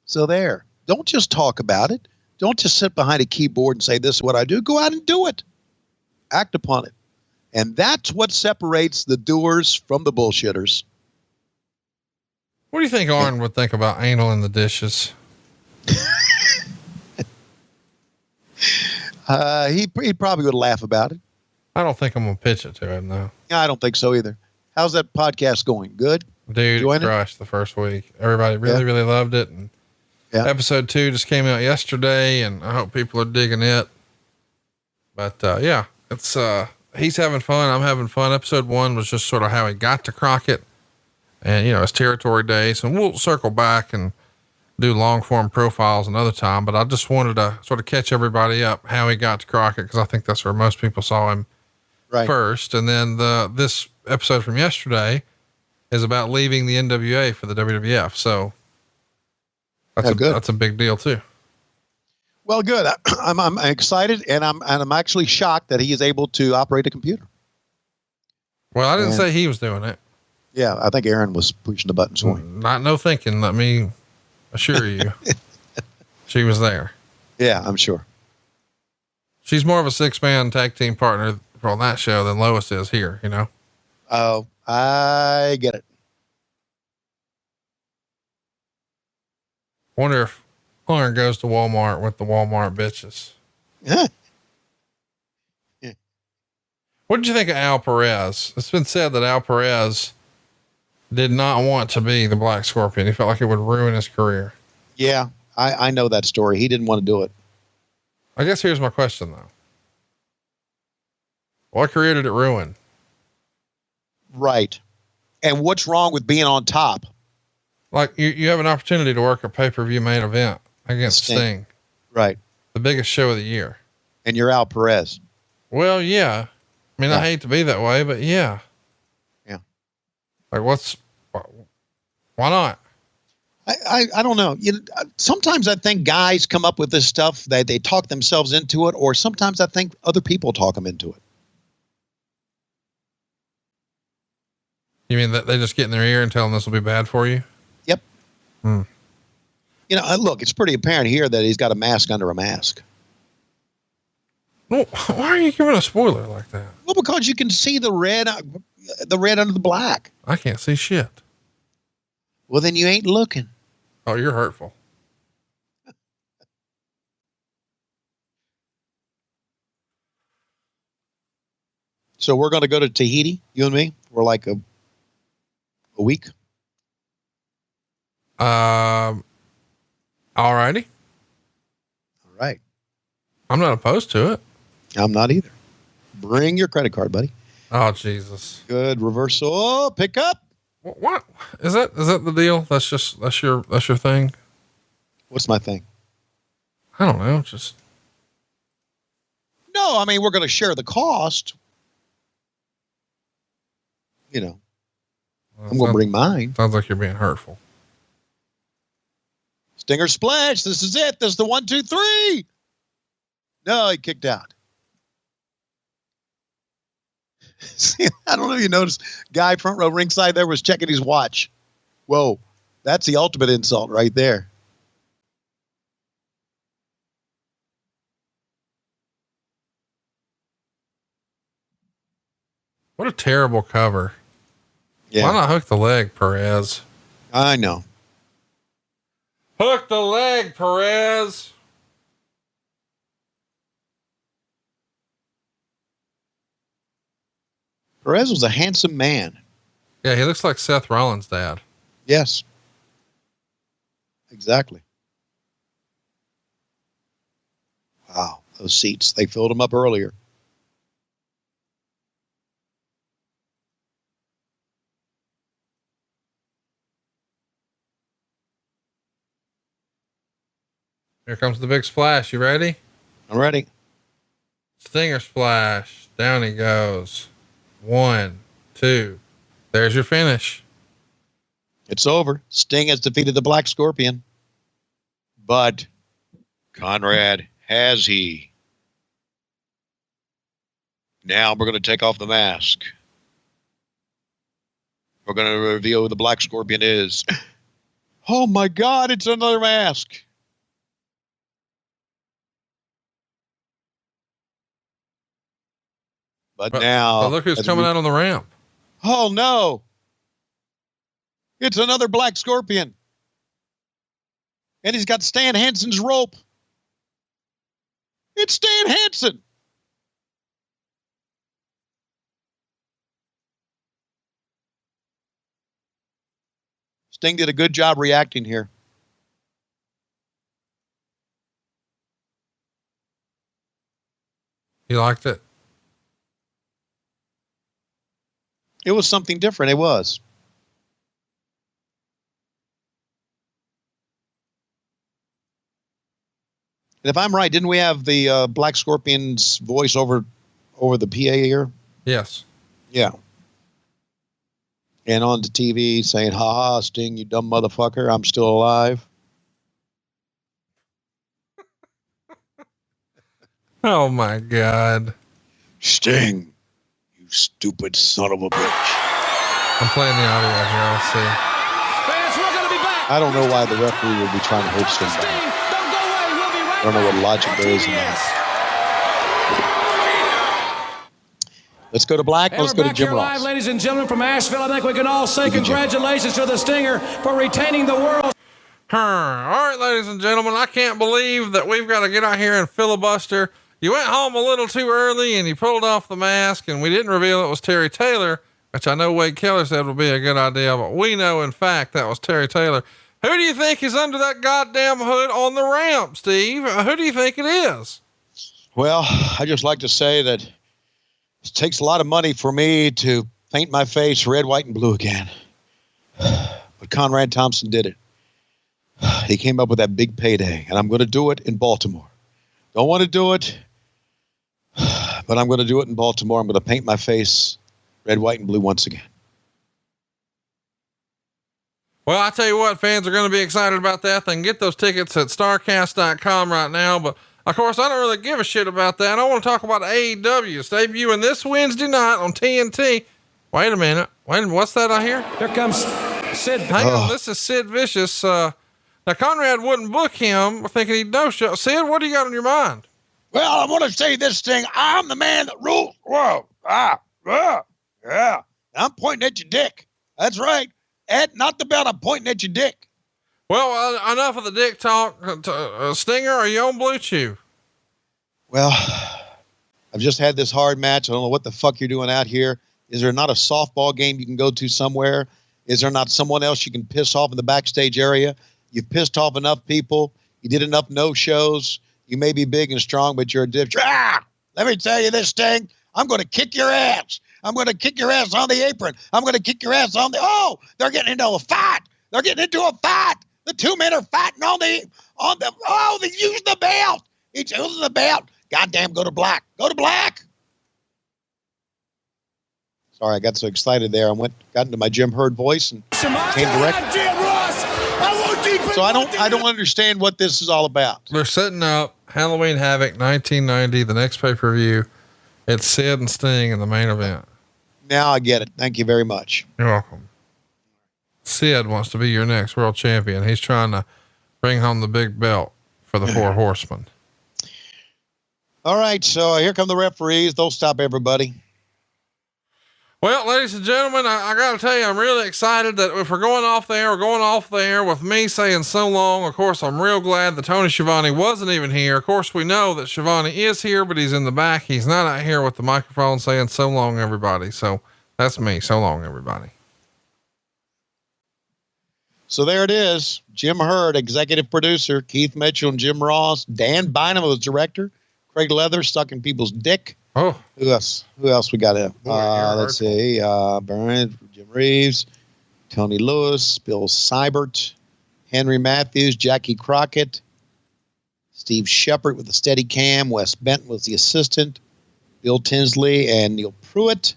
So there. Don't just talk about it. Don't just sit behind a keyboard and say, this is what I do. Go out and do it. Act upon it. And that's what separates the doers from the bullshitters. What do you think Arn would think about anal in the dishes? He probably would laugh about it. I don't think I'm going to pitch it to him, though. I don't think so either. How's that podcast going? Good? Dude, crushed the first week. Everybody really loved it. And episode 2 just came out yesterday, and I hope people are digging it. But, it's, he's having fun. I'm having fun. Episode 1 was just sort of how he got to Crockett and, you know, his territory days, and we'll circle back and do long form profiles another time. But I just wanted to sort of catch everybody up how he got to Crockett, because I think that's where most people saw him first. And then this episode from yesterday is about leaving the NWA for the WWF. So that's a big deal too. Well, good. I'm excited, and I'm actually shocked that he is able to operate a computer. Well, I didn't say he was doing it. Yeah, I think Aaron was pushing the buttons for him. No thinking. Let me assure you, she was there. Yeah, I'm sure. She's more of a 6-man tag team partner on that show than Lois is here, you know? Oh, I get it. Wonder if Arn goes to Walmart with the Walmart bitches. Yeah. What did you think of Al Perez? It's been said that Al Perez did not want to be the Black Scorpion. He felt like it would ruin his career. Yeah, I know that story. He didn't want to do it. I guess here's my question though. What career did it ruin? Right. And what's wrong with being on top? Like you have an opportunity to work a pay-per-view main event against Sting. Right. The biggest show of the year. And you're Al Perez. Well, yeah. I mean, I hate to be that way, but yeah. Yeah. Like why not? I don't know. Sometimes I think guys come up with this stuff that they talk themselves into it, or sometimes I think other people talk them into it. You mean that they just get in their ear and tell them this will be bad for you? Yep. Hmm. You know, look, it's pretty apparent here that he's got a mask under a mask. Well, why are you giving a spoiler like that? Well, because you can see the red under the black. I can't see shit. Well, then you ain't looking. Oh, you're hurtful. So we're going to go to Tahiti, you and me, for like a week. Alrighty. All right. I'm not opposed to it. I'm not either. Bring your credit card, buddy. Oh, Jesus. Good reversal. Oh, pick up. What is that? Is that the deal? That's your thing. What's my thing? I don't know. Just. No, I mean, we're going to share the cost. You know, I'm going to bring mine. Sounds like you're being hurtful. Stinger splash. This is it. This is the 1, 2, 3. No, he kicked out. See, I don't know if you noticed, guy front row ringside there was checking his watch. Whoa, that's the ultimate insult right there. What a terrible cover. Yeah. Why not hook the leg, Perez? I know. Hook the leg, Perez. Perez was a handsome man. Yeah, he looks like Seth Rollins' dad. Yes. Exactly. Wow. Those seats, they filled them up earlier. Here comes the big splash. You ready? I'm ready. Stinger splash. Down he goes. 1, 2. There's your finish. It's over. Sting has defeated the Black Scorpion. But Conrad, has he? Now we're going to take off the mask. We're going to reveal who the Black Scorpion is. Oh my God, it's another mask. But now. But look who's coming out on the ramp. Oh no. It's another Black Scorpion. And he's got Stan Hansen's rope. It's Stan Hansen. Sting did a good job reacting here. You liked it? It was something different. It was. And if I'm right, didn't we have the Black Scorpion's voice over the PA here? Yes. Yeah. And on the TV saying, "Ha ha, Sting, you dumb motherfucker, I'm still alive." Oh my God. Sting, you stupid son of a bitch. I'm playing the audio here. I'll see. Fans, we're going to be back. I don't know why the referee would be trying to hold Sting back. Don't go away. We'll be right I don't know what back logic on there is in TBS. that. Let's go to Black. Let's go to Jim live, Ross. ladies and gentlemen, from Asheville. I think we can all say congratulations to the Stinger for retaining the world. All right, ladies and gentlemen, I can't believe that we've got to get out here and filibuster. You went home a little too early and you pulled off the mask, and we didn't reveal it was Terry Taylor, which I know Wade Keller said would be a good idea, but we know in fact that was Terry Taylor. Who do you think is under that goddamn hood on the ramp, Steve? Who do you think it is? Well, I just like to say that it takes a lot of money for me to paint my face red, white, and blue again. But Conrad Thompson did it. He came up with that big payday, and I'm going to do it in Baltimore. Don't want to do it, but I'm going to do it in Baltimore. I'm going to paint my face red, white, and blue once again. Well, I tell you what, fans are going to be excited about that. They can get those tickets at starcast.com right now, but of course, I don't really give a shit about that. I want to talk about AEW. It's debuting this Wednesday night on TNT. Wait a minute. What's that I hear? Here comes Sid. Hang on. This is Sid Vicious. Now, Conrad wouldn't book him thinking he'd no-show. Sid, what do you got on your mind? Well, I want to say this thing. I'm the man that rules. Whoa. Yeah. I'm pointing at your dick. That's right. Ed, not the belt. I'm pointing at your dick. Well, enough of the dick talk. Stinger, are you on Blue Chew? Well, I've just had this hard match. I don't know what the fuck you're doing out here. Is there not a softball game you can go to somewhere? Is there not someone else you can piss off in the backstage area? You've pissed off enough people. You did enough no-shows. You may be big and strong, but you're a dipshit. Let me tell you this thing. I'm going to kick your ass. I'm going to kick your ass on the apron. I'm going to kick your ass on the... Oh, they're getting into a fight. They're getting into a fight. The two men are fighting on the... Oh, they're using the belt. He's using the belt. Goddamn, go to Black. Go to Black. Sorry, I got so excited there. I got into my Jim Herd voice and came direct. So I don't understand what this is all about. They're setting up Halloween Havoc 1990, the next pay-per-view. It's Sid and Sting in the main event. Now I get it. Thank you very much. You're welcome. Sid wants to be your next world champion. He's trying to bring home the big belt for the Four Horsemen. All right, so here come the referees. They'll stop everybody. Well, ladies and gentlemen, I got to tell you, I'm really excited that if we're going off the air, we're going off the air with me saying so long. Of course, I'm real glad that Tony Schiavone wasn't even here. Of course, we know that Schiavone is here, but he's in the back. He's not out here with the microphone saying so long, everybody. So that's me. So long, everybody. So there it is. Jim Hurd, executive producer, Keith Mitchell and Jim Ross, Dan Bynum was director, Craig Leather stuck in people's dick. Oh, who else we got here? Let's see. Brian, Jim Reeves, Tony Lewis, Bill Seibert, Henry Matthews, Jackie Crockett, Steve Shepard with the steady cam, Wes Benton was the assistant, Bill Tinsley and Neil Pruitt.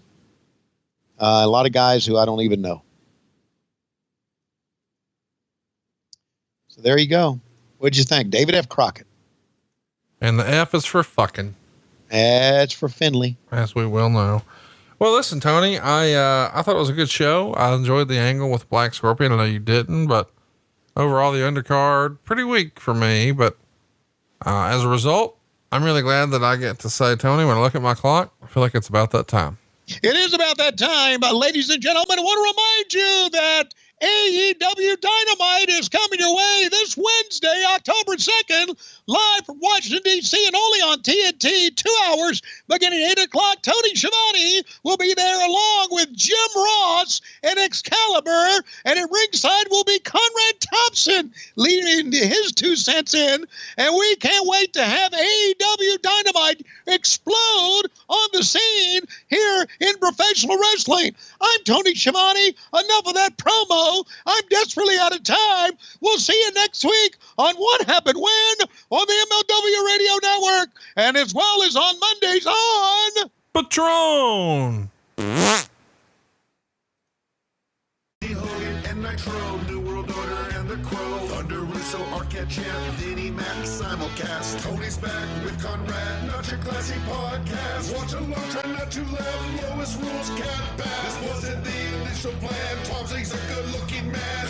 A lot of guys who I don't even know. So there you go. What'd you think? David F. Crockett. And the F is for fucking. That's for Finley. As we well know. Well, listen, Tony, I thought it was a good show. I enjoyed the angle with Black Scorpion. I know you didn't, but overall the undercard, pretty weak for me. But as a result, I'm really glad that I get to say, Tony, when I look at my clock, I feel like it's about that time. It is about that time, ladies and gentlemen. I want to remind you that AEW Dynamite is coming your way this Wednesday, October 2nd, live from Washington, D.C., and only on TNT, 2 hours, beginning at 8 o'clock. Tony Schiavone will be there along with Jim Ross and Excalibur, and at ringside will be Conrad Thompson leading his 2 cents in, and we can't wait to have AEW Dynamite explode on the scene here in professional wrestling. I'm Tony Schiavone. Enough of that promo. I'm desperately out of time. We'll see you next week on What Happened When on the MLW Radio Network, and as well as on Mondays on Patron. And Nitro, New World Order and the Crow, Thunder Russo, Arquette Champ, Vinnie Mac, simulcast. Tony's back with Conrad, not your classy podcast. Watch along, try not to laugh. Lowest rules can't pass. This wasn't the initial plan. Tom Zig's a good-looking man.